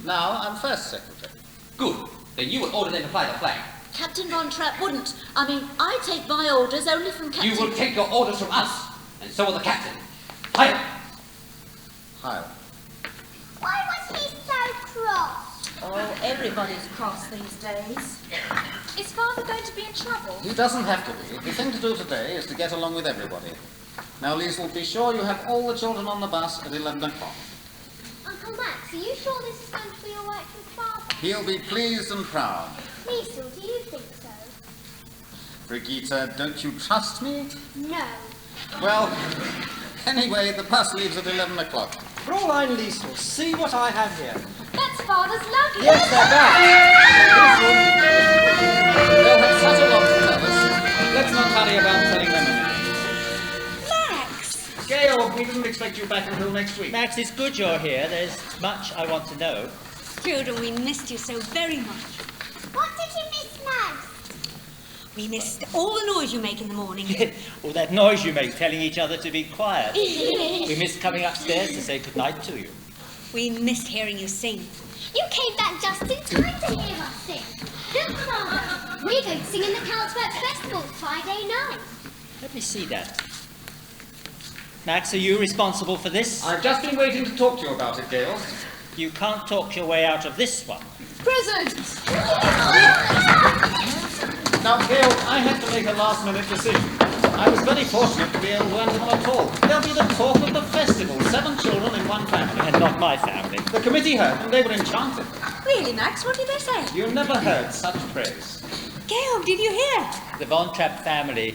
Speaker 14: Now I'm First Secretary.
Speaker 19: Good. Then you will order them to fly the flag.
Speaker 7: Captain Von Trapp wouldn't. I mean, I take my orders only from Captain...
Speaker 19: You will take your orders from us, and so will the captain. Higher!
Speaker 14: Higher.
Speaker 9: Why was he so cross?
Speaker 7: Oh, everybody's cross these days.
Speaker 8: Is Father going to be in trouble?
Speaker 14: He doesn't have to be. The thing to do today is to get along with everybody. Now, Liesel, be sure you have all the children on the bus at 11 o'clock.
Speaker 9: Uncle Max, are you sure this is going to be all right with Father?
Speaker 14: He'll be pleased and proud.
Speaker 9: Liesel, do you think so?
Speaker 14: Brigitte, don't you trust me?
Speaker 9: No.
Speaker 14: Well, anyway, the bus leaves at 11 o'clock.
Speaker 5: Fräulein Liesel, see what I have here.
Speaker 8: That's Father's luggage.
Speaker 5: Yes, they're back.
Speaker 14: They'll have such a lot to tell us.
Speaker 6: Let's not hurry about telling them anything.
Speaker 1: Max!
Speaker 6: Georg, we didn't expect you back until next week.
Speaker 20: Max, it's good you're here. There's much I want to know.
Speaker 1: Children, we missed you so very much.
Speaker 9: What did you miss most?
Speaker 1: We missed all the noise you make in the morning.
Speaker 20: All that noise you make telling each other to be quiet. We missed coming upstairs to say goodnight to you.
Speaker 1: We missed hearing you sing.
Speaker 9: You came back just in time to hear us sing. Look, Father, we're going to sing in the Carlsberg Festival Friday night.
Speaker 20: Let me see that. Max, are you responsible for this?
Speaker 6: I've just been waiting to talk to you about it, Georg.
Speaker 20: You can't talk your way out of this one.
Speaker 8: Presents!
Speaker 14: Now, Georg, I had to make a last-minute decision. I was very fortunate to be able to answer them at all. They'll be the talk of the festival. 7 children in one family.
Speaker 20: And not my family.
Speaker 14: The committee heard them. They were enchanted.
Speaker 1: Really, Max? What did they say?
Speaker 14: You never heard such praise.
Speaker 1: Georg, did you hear?
Speaker 20: The Von Trapp family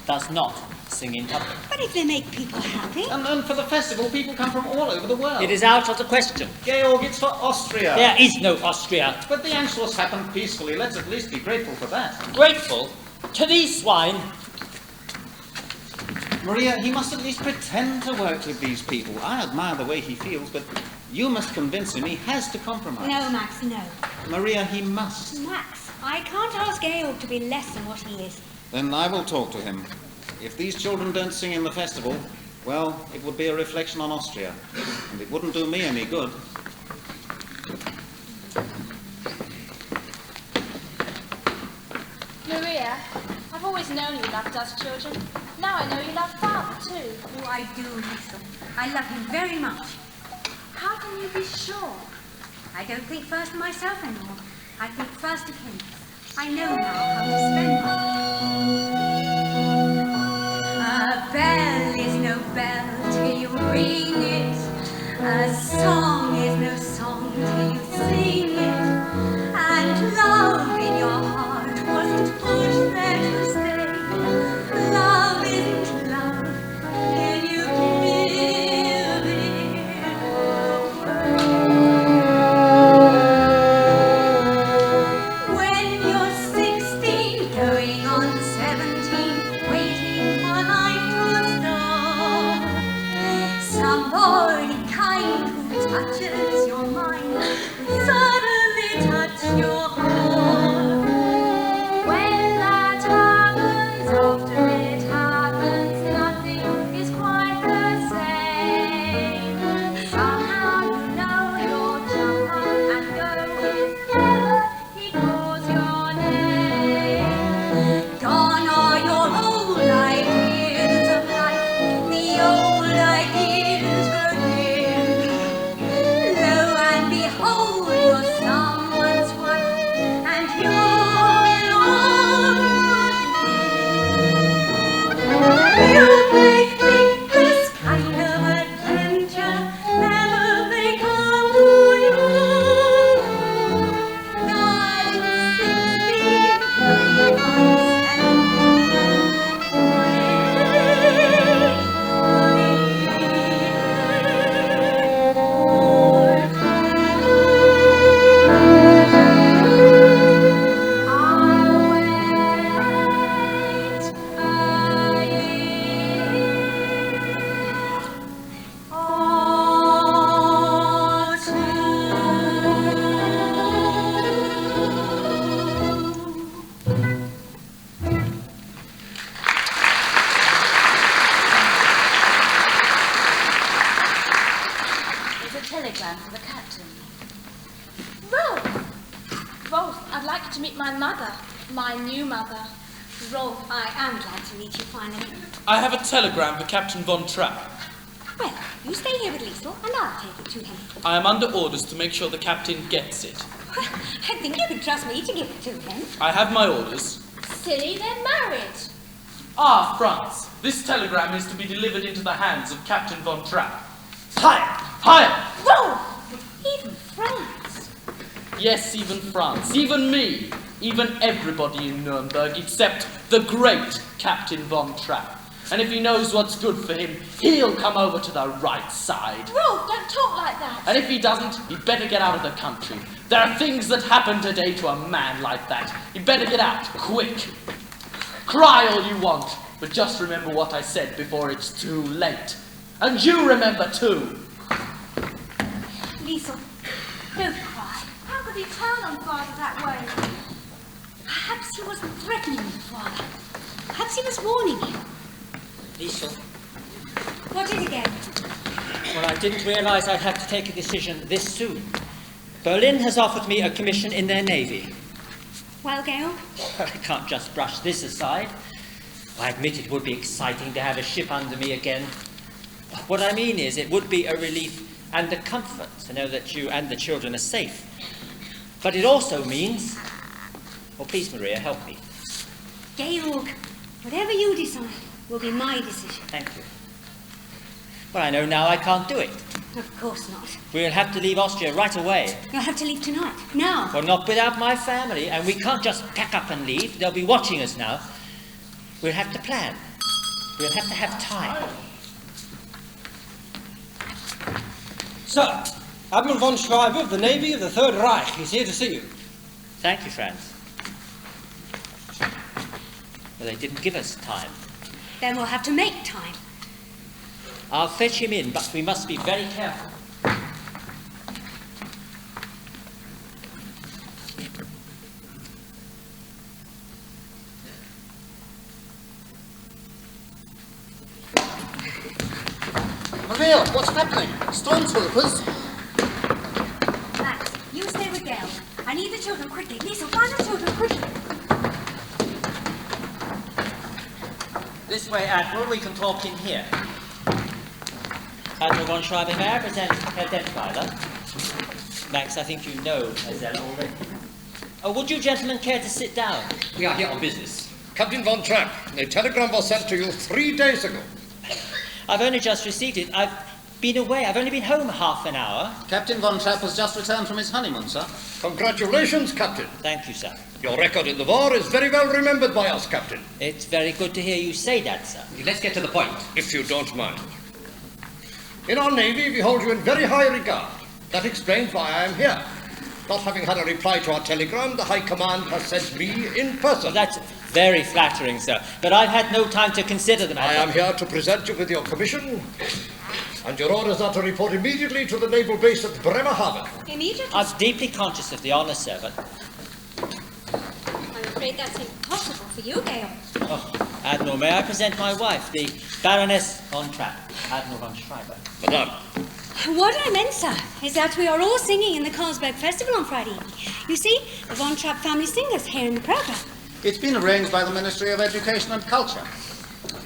Speaker 20: does not sing in public.
Speaker 1: But if they make people happy...
Speaker 14: And for the festival, people come from all over the world.
Speaker 20: It is out of the question.
Speaker 14: Georg, it's for Austria.
Speaker 20: There is no Austria.
Speaker 14: But the Anschluss happened peacefully. Let's at least be grateful for that.
Speaker 20: Grateful to these swine.
Speaker 14: Maria, he must at least pretend to work with these people. I admire the way he feels, but you must convince him he has to compromise.
Speaker 1: No, Max, no.
Speaker 14: Maria, he must.
Speaker 1: Max, I can't ask Georg to be less than what he is.
Speaker 14: Then I will talk to him. If these children don't sing in the festival, well, it would be a reflection on Austria, and it wouldn't do me any good.
Speaker 8: Maria, I've always known you loved us children. Now I know you love Father too.
Speaker 1: Oh, I do, Liesel. I love him very much. How can you be sure? I don't think first of myself anymore. I think first of him. I know now how to spend my A bell is no bell till you ring it. A song is no song till you sing it. And love in your heart wasn't put there to stay. Love isn't love till you give it away. When you're 16, going on
Speaker 8: mother, my new mother.
Speaker 1: Rolf, I am glad to meet you finally.
Speaker 12: I have a telegram for Captain Von Trapp.
Speaker 1: Well, you stay here with Liesl and I'll take it to him.
Speaker 12: I am under orders to make sure the captain gets it.
Speaker 1: Well, I think you can trust me to give it to him.
Speaker 12: I have my orders.
Speaker 8: Silly, they're married.
Speaker 12: Ah, Franz, this telegram is to be delivered into the hands of Captain Von Trapp. Higher! Higher!
Speaker 1: Rolf! Even France.
Speaker 12: Yes, even France, even me, even everybody in Nuremberg except the great Captain Von Trapp. And if he knows what's good for him, he'll come over to the right side.
Speaker 8: Rolf, don't talk like that.
Speaker 12: And if he doesn't, he'd better get out of the country. There are things that happen today to a man like that. He'd better get out, quick. Cry all you want, but just remember what I said before it's too late. And you remember too.
Speaker 1: Liesl, don't cry.
Speaker 8: How could he turn on Father that way?
Speaker 1: Perhaps he wasn't threatening you, Father. Perhaps he was warning you.
Speaker 6: Liesl,
Speaker 1: What is it again?
Speaker 6: well, I didn't realise I'd have to take a decision this soon. Berlin has offered me a commission in their navy.
Speaker 1: Well, Gail?
Speaker 6: I can't just brush this aside. I admit it would be exciting to have a ship under me again. What I mean is, it would be a relief and a comfort to know that you and the children are safe. But it also means... Oh, please, Maria, help me.
Speaker 1: Georg, whatever you decide will be my decision.
Speaker 6: Thank you. Well, I know now I can't do it.
Speaker 1: Of course not.
Speaker 6: We'll have to leave Austria right away.
Speaker 1: You'll have to leave tonight. Now.
Speaker 6: Well, not without my family, and we can't just pack up and leave. They'll be watching us now. We'll have to plan. We'll have to have time.
Speaker 5: Sir, Admiral von Schreiber of the Navy of the Third Reich is here to see you.
Speaker 6: Thank you, Franz. Well, they didn't give us time.
Speaker 1: Then we'll have to make time.
Speaker 6: I'll fetch him in, but we must be very careful.
Speaker 21: Maria, what's happening? Stormtroopers?
Speaker 1: Max, you stay with Gail. I need the children quickly. Liesl, find the children quickly.
Speaker 6: This way, Admiral, we can talk in here. Admiral von Schreiber, may I present Herr Detweiler? Max, I think you know Azella already. Oh, would you gentlemen care to sit down?
Speaker 19: We are here on business.
Speaker 22: Captain Von Trapp, a telegram was sent to you 3 days ago.
Speaker 6: I've only just received it. I've been away. I've only been home half an hour.
Speaker 14: Captain Von Trapp has just returned from his honeymoon, sir.
Speaker 22: Congratulations, Captain.
Speaker 6: Thank you, sir.
Speaker 22: Your record in the war is very well remembered by us, Captain.
Speaker 6: It's very good to hear you say that, sir.
Speaker 19: Let's get to the point.
Speaker 22: If you don't mind. In our Navy, we hold you in very high regard. That explains why I am here. Not having had a reply to our telegram, the High Command has sent me in person.
Speaker 6: Well, that's very flattering, sir. But I've had no time to consider the matter.
Speaker 22: I am here to present you with your commission. And your orders are to report immediately to the naval base at Bremerhaven.
Speaker 1: Immediately?
Speaker 6: I'm deeply conscious of the honour, sir, but...
Speaker 1: I'm afraid that's impossible for you, Gail.
Speaker 6: Oh, Admiral, may I present my wife, the Baroness von Trapp, Admiral von Schreiber.
Speaker 22: Madame.
Speaker 1: What I meant, sir, is that we are all singing in the Carlsberg Festival on Friday evening. You see, the Von Trapp family singers here in the programme.
Speaker 14: It's been arranged by the Ministry of Education and Culture.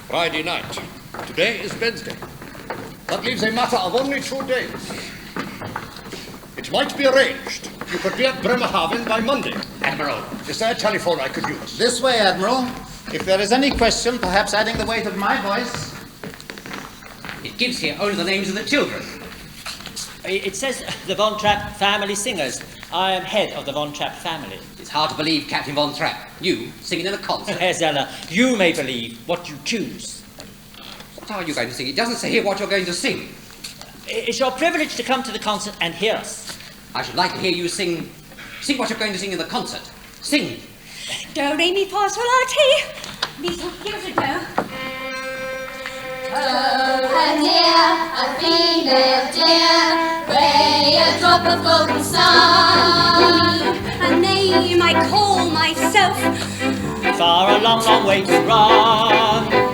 Speaker 22: Friday night. Today is Wednesday. That leaves a matter of only 2 days. It might be arranged. You could be at Bremerhaven by Monday.
Speaker 19: Admiral.
Speaker 22: Is there a telephone I could use?
Speaker 14: This way, Admiral. If there is any question, perhaps adding the weight of my voice.
Speaker 19: It gives here only the names of the children.
Speaker 6: It says the Von Trapp family singers. I am head of the Von Trapp family.
Speaker 19: It's hard to believe, Captain Von Trapp. You singing in a concert.
Speaker 6: Herr Zeller, you may believe what you choose.
Speaker 19: What are you going to sing? It doesn't say here what you're going to sing.
Speaker 6: It's your privilege to come to the concert and hear us.
Speaker 19: I should like to hear you sing. Sing what you're going to sing in the concert. Sing.
Speaker 1: Do, re, mi, fa, sol, la, ti. Liesl, give us a go.
Speaker 16: A deer, a female deer, gray, a drop of golden sun.
Speaker 1: A name I call myself.
Speaker 6: Far a long, long way to run.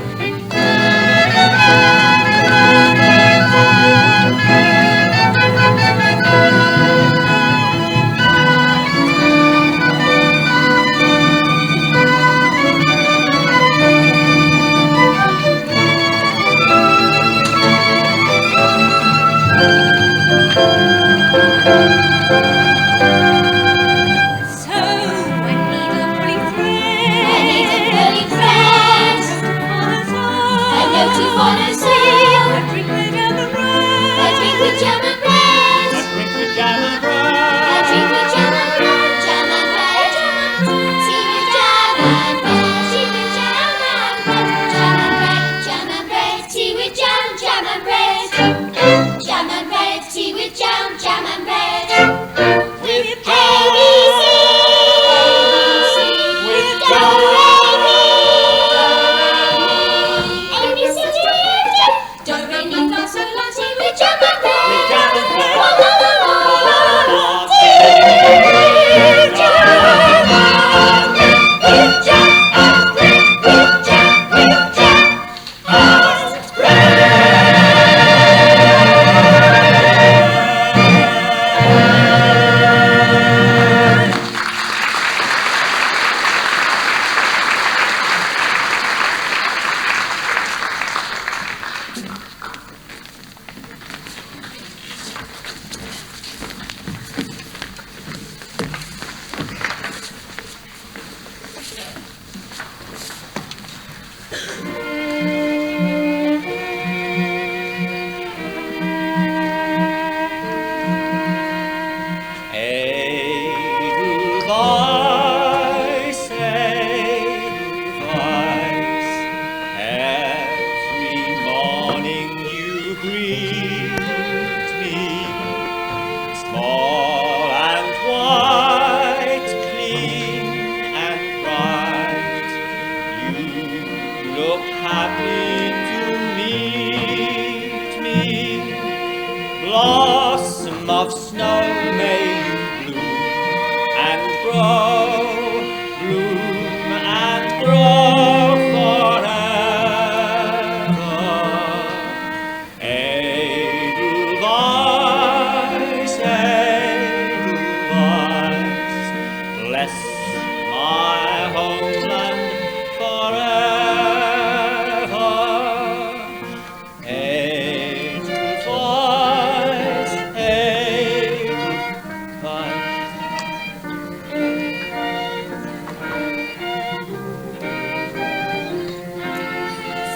Speaker 12: happy to meet me. Blossom of snow, may you bloom and grow, bloom and grow forever. Edelweiss, Edelweiss, bless my homeland forever. Edelweiss,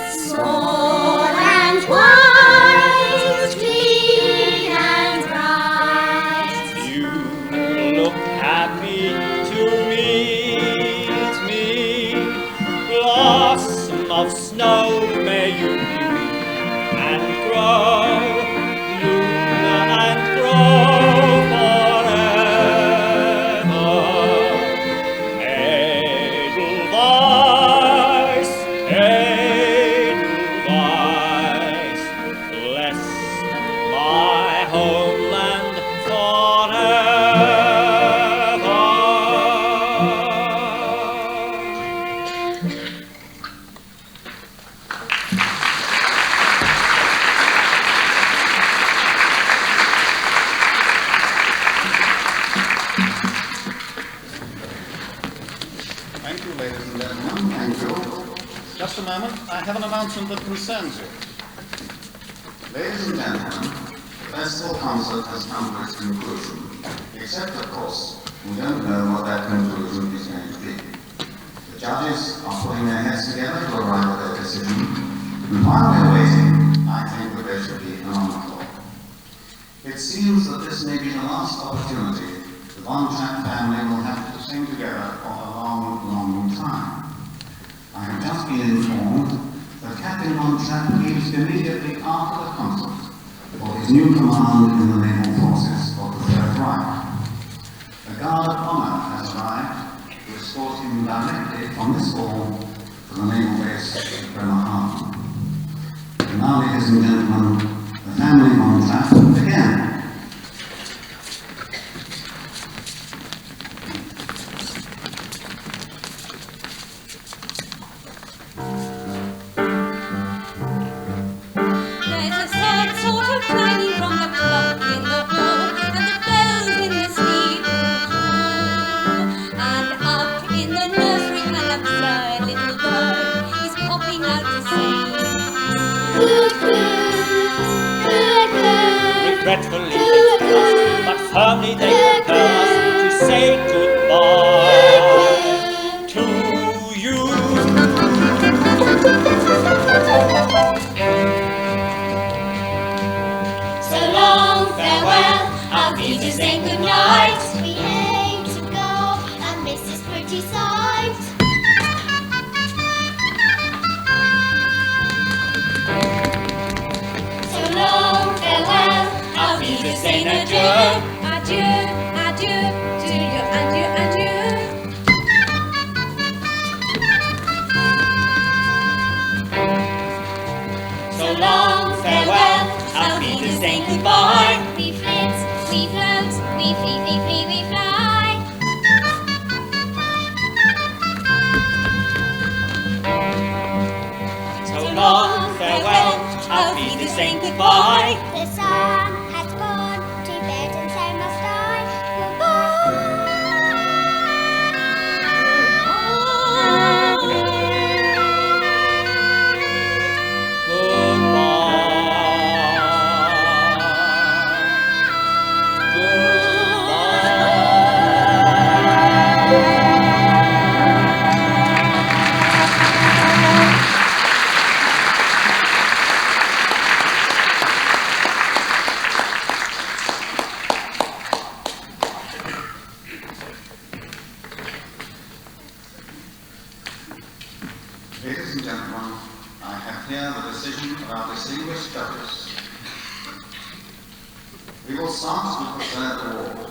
Speaker 16: Small and white, clean and bright.
Speaker 12: you look happy to meet me. Blossom of snow, may you bloom and grow, bloom and grow forever. Edelweiss, Edelweiss, bless my homeland
Speaker 14: Thank you, ladies and gentlemen. Thank you. Just a moment. I have an announcement that concerns you.
Speaker 3: Ladies and gentlemen, the festival concert has come to its conclusion, except, of course, we don't know what that conclusion is going to be. The judges are putting their heads together to arrive at their decision, and while we're waiting, I think that there should be an honor call. It seems that this may be the last opportunity the Von Trapp family will have to sing together for a long, long time. I have just been informed that Captain Von Trapp leaves immediately after the concert for his new command in the naval forces of the Third Reich. A guard of honor has arrived to escort him directly from this hall to the naval base at Bremerhaven. And now, ladies and gentlemen, the family Von Trapp again.
Speaker 1: There's a sad sort of clanging from the clock in the hall, and the bells in the steeple too. And up in the nursery, an absurd little bird is popping out to sing.
Speaker 12: regretfully but firmly they compel us to say goodbye to you.
Speaker 16: So long, farewell, our Peter saying goodnight. We hate to go and miss this pretty sight. So long, farewell, our Peter saying adieu.
Speaker 1: Adieu, adieu, to you, adieu, adieu.
Speaker 16: So long, farewell, our Peter saying goodbye. We flit, we float, we flee, we flee, we fly.
Speaker 12: So long, farewell, our Peter saying goodbye.
Speaker 16: The sun has gone to bed and so must I.
Speaker 3: Ladies and gentlemen, I have here the decision of our distinguished judges. We will start with the third award.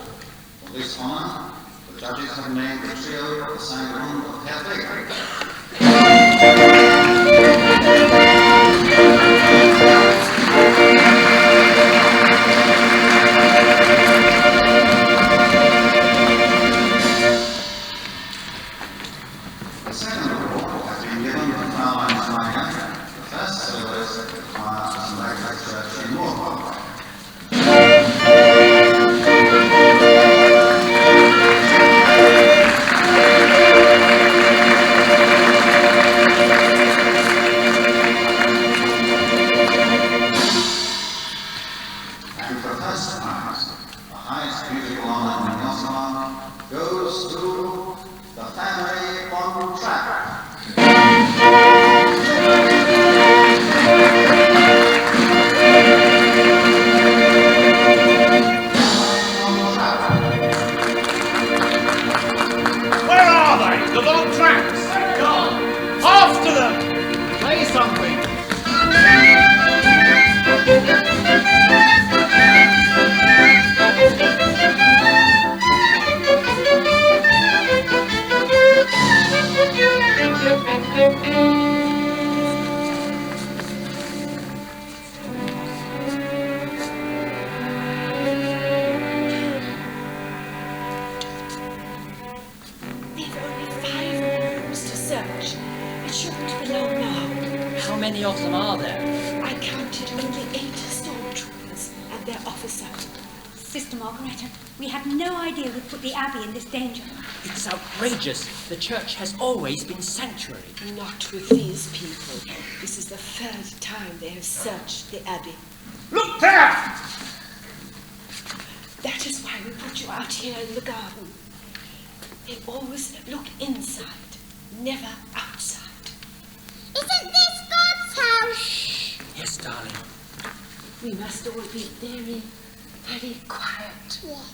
Speaker 3: For this honor, the judges have named the trio of the Sangreund of Herr Wegener. The second award has been given to Fraulein Schweiger, the first soloist at the choir of St. Agnes Church in Moorpark. And for first prize, the highest musical honor in Yosemite goes to the family on track.
Speaker 12: Where are they? The long tracks. Gone. After them. Play something.
Speaker 4: We've only 5 rooms to search. It shouldn't be long now.
Speaker 6: How many of them are there?
Speaker 4: I counted only 8 stormtroopers and their officer.
Speaker 1: Sister Margaretta, we had no idea we'd put the Abbey in this danger.
Speaker 6: It's outrageous. The church has always been sanctuary.
Speaker 4: Not with these people. This is the 3rd time they have searched the Abbey.
Speaker 12: Look there!
Speaker 4: That is why we put you out here in the garden. They always look inside, never outside.
Speaker 16: Isn't this God's house?
Speaker 6: Yes, darling.
Speaker 4: We must all be very, very quiet.
Speaker 16: Yes.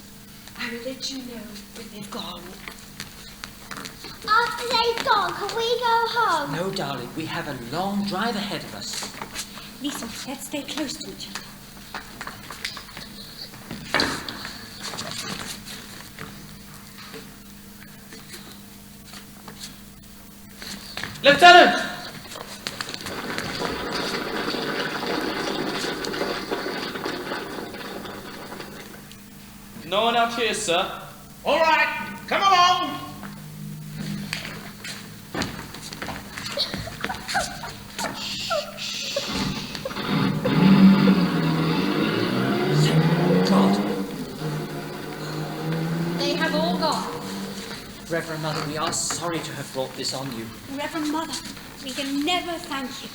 Speaker 4: I will let you know when they've gone.
Speaker 16: After they've gone, can we go home?
Speaker 6: No, darling, we have a long drive ahead of us.
Speaker 1: Lisa, let's stay close to each other.
Speaker 6: Lieutenant!
Speaker 12: No one out here, sir. All right, come along.
Speaker 1: They have all gone.
Speaker 6: Reverend Mother, we are sorry to have brought this on you.
Speaker 1: Reverend Mother, we can never thank you.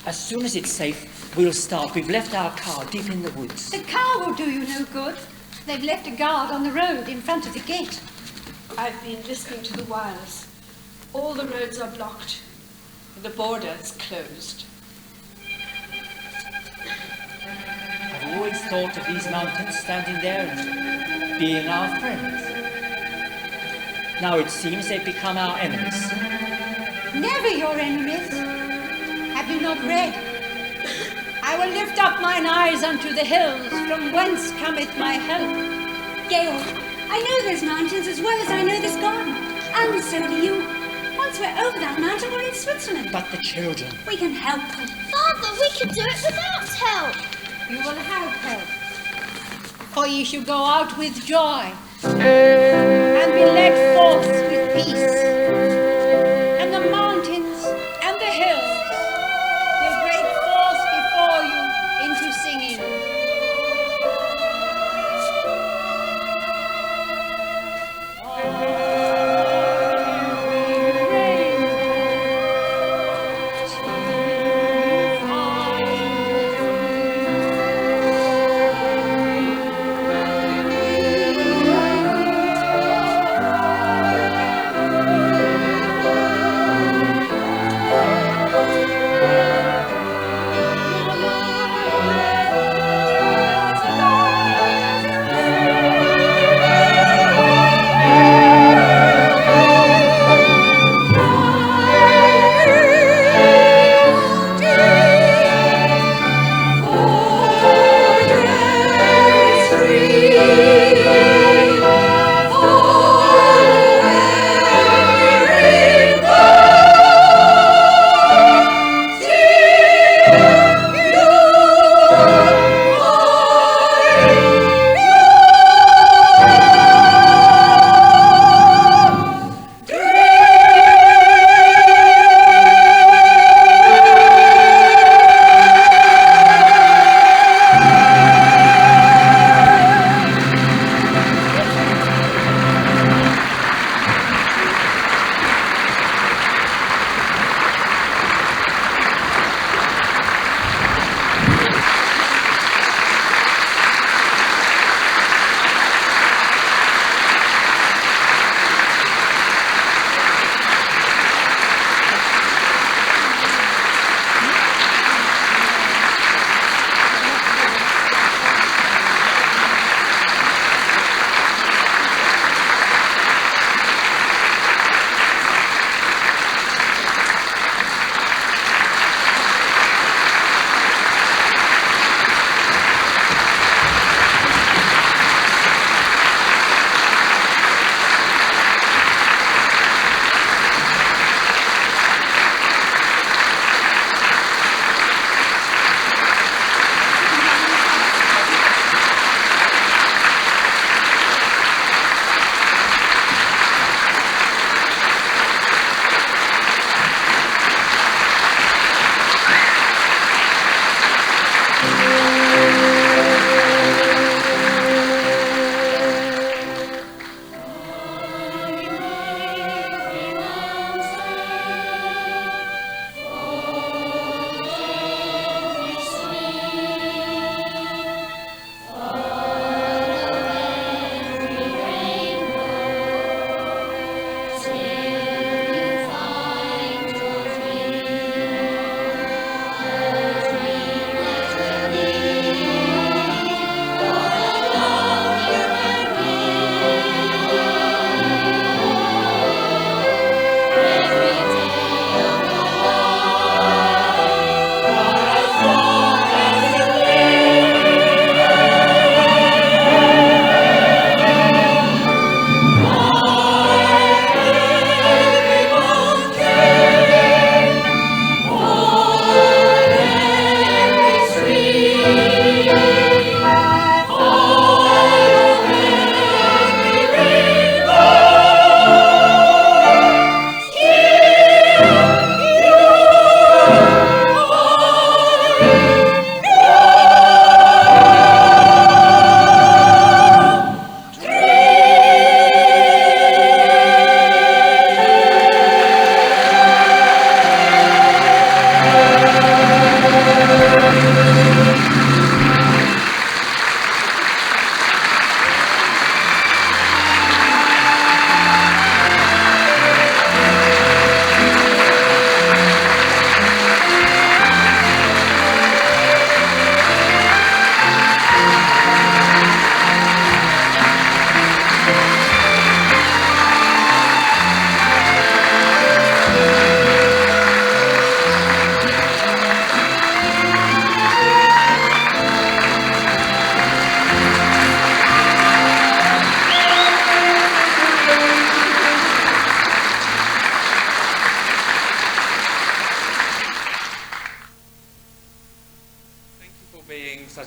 Speaker 6: As soon as it's safe, we'll start. We've left our car deep in the woods.
Speaker 1: The car will do you no good. They've left a guard on the road in front of the gate.
Speaker 4: I've been listening to the wireless. All the roads are blocked. The border is closed.
Speaker 6: I've always thought of these mountains standing there and being our friends. Now it seems they've become our enemies.
Speaker 1: Never your enemies. Have you not read? I will lift up mine eyes unto the hills, from whence cometh my help. Georg, I know those mountains as well as I know this garden. And so do you. Once we're over that mountain, we're in Switzerland.
Speaker 6: But the children.
Speaker 1: We can help them.
Speaker 16: Father, we can do it without help.
Speaker 1: You will have help. For ye shall go out with joy, and be led forth with peace. And the mountains and the hills will break forth before you into singing.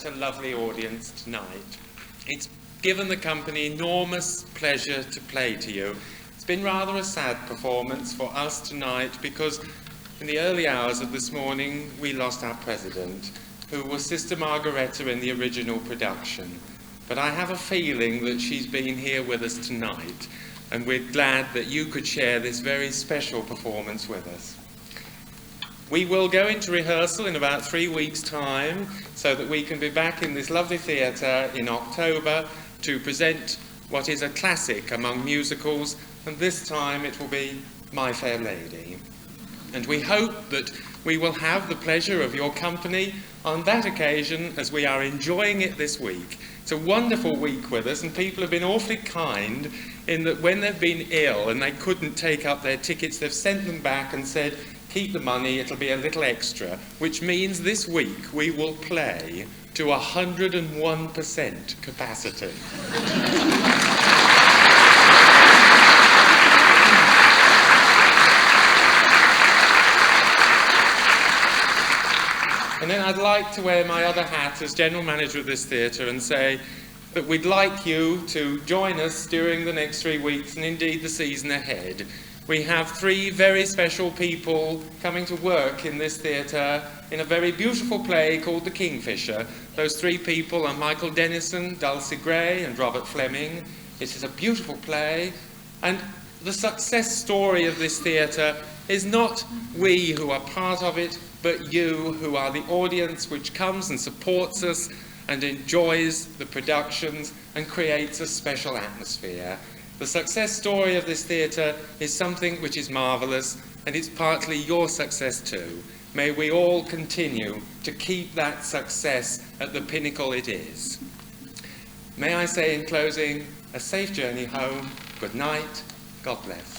Speaker 10: a lovely audience tonight. It's given the company enormous pleasure to play to you. It's been rather a sad performance for us tonight because in the early hours of this morning we lost our president, who was Sister Margaretta in the original production. But I have a feeling that she's been here with us tonight, and we're glad that you could share this very special performance with us. We will go into rehearsal in about 3 weeks' time so that we can be back in this lovely theatre in October to present what is a classic among musicals, and this time it will be My Fair Lady. And we hope that we will have the pleasure of your company on that occasion as we are enjoying it this week. It's a wonderful week with us, and people have been awfully kind in that when they've been ill and they couldn't take up their tickets, they've sent them back and said, keep the money, it'll be a little extra, which means this week we will play to 101% capacity. And then I'd like to wear my other hat as general manager of this theatre and say that we'd like you to join us during the next 3 weeks and indeed the season ahead. We have 3 very special people coming to work in this theatre in a very beautiful play called The Kingfisher. Those 3 people are Michael Dennison, Dulcie Gray and Robert Fleming. It is a beautiful play, and the success story of this theatre is not we who are part of it, but you who are the audience which comes and supports us and enjoys the productions and creates a special atmosphere. The success story of this theatre is something which is marvellous, and it's partly your success too. May we all continue to keep that success at the pinnacle it is. May I say in closing, a safe journey home, good night, God bless.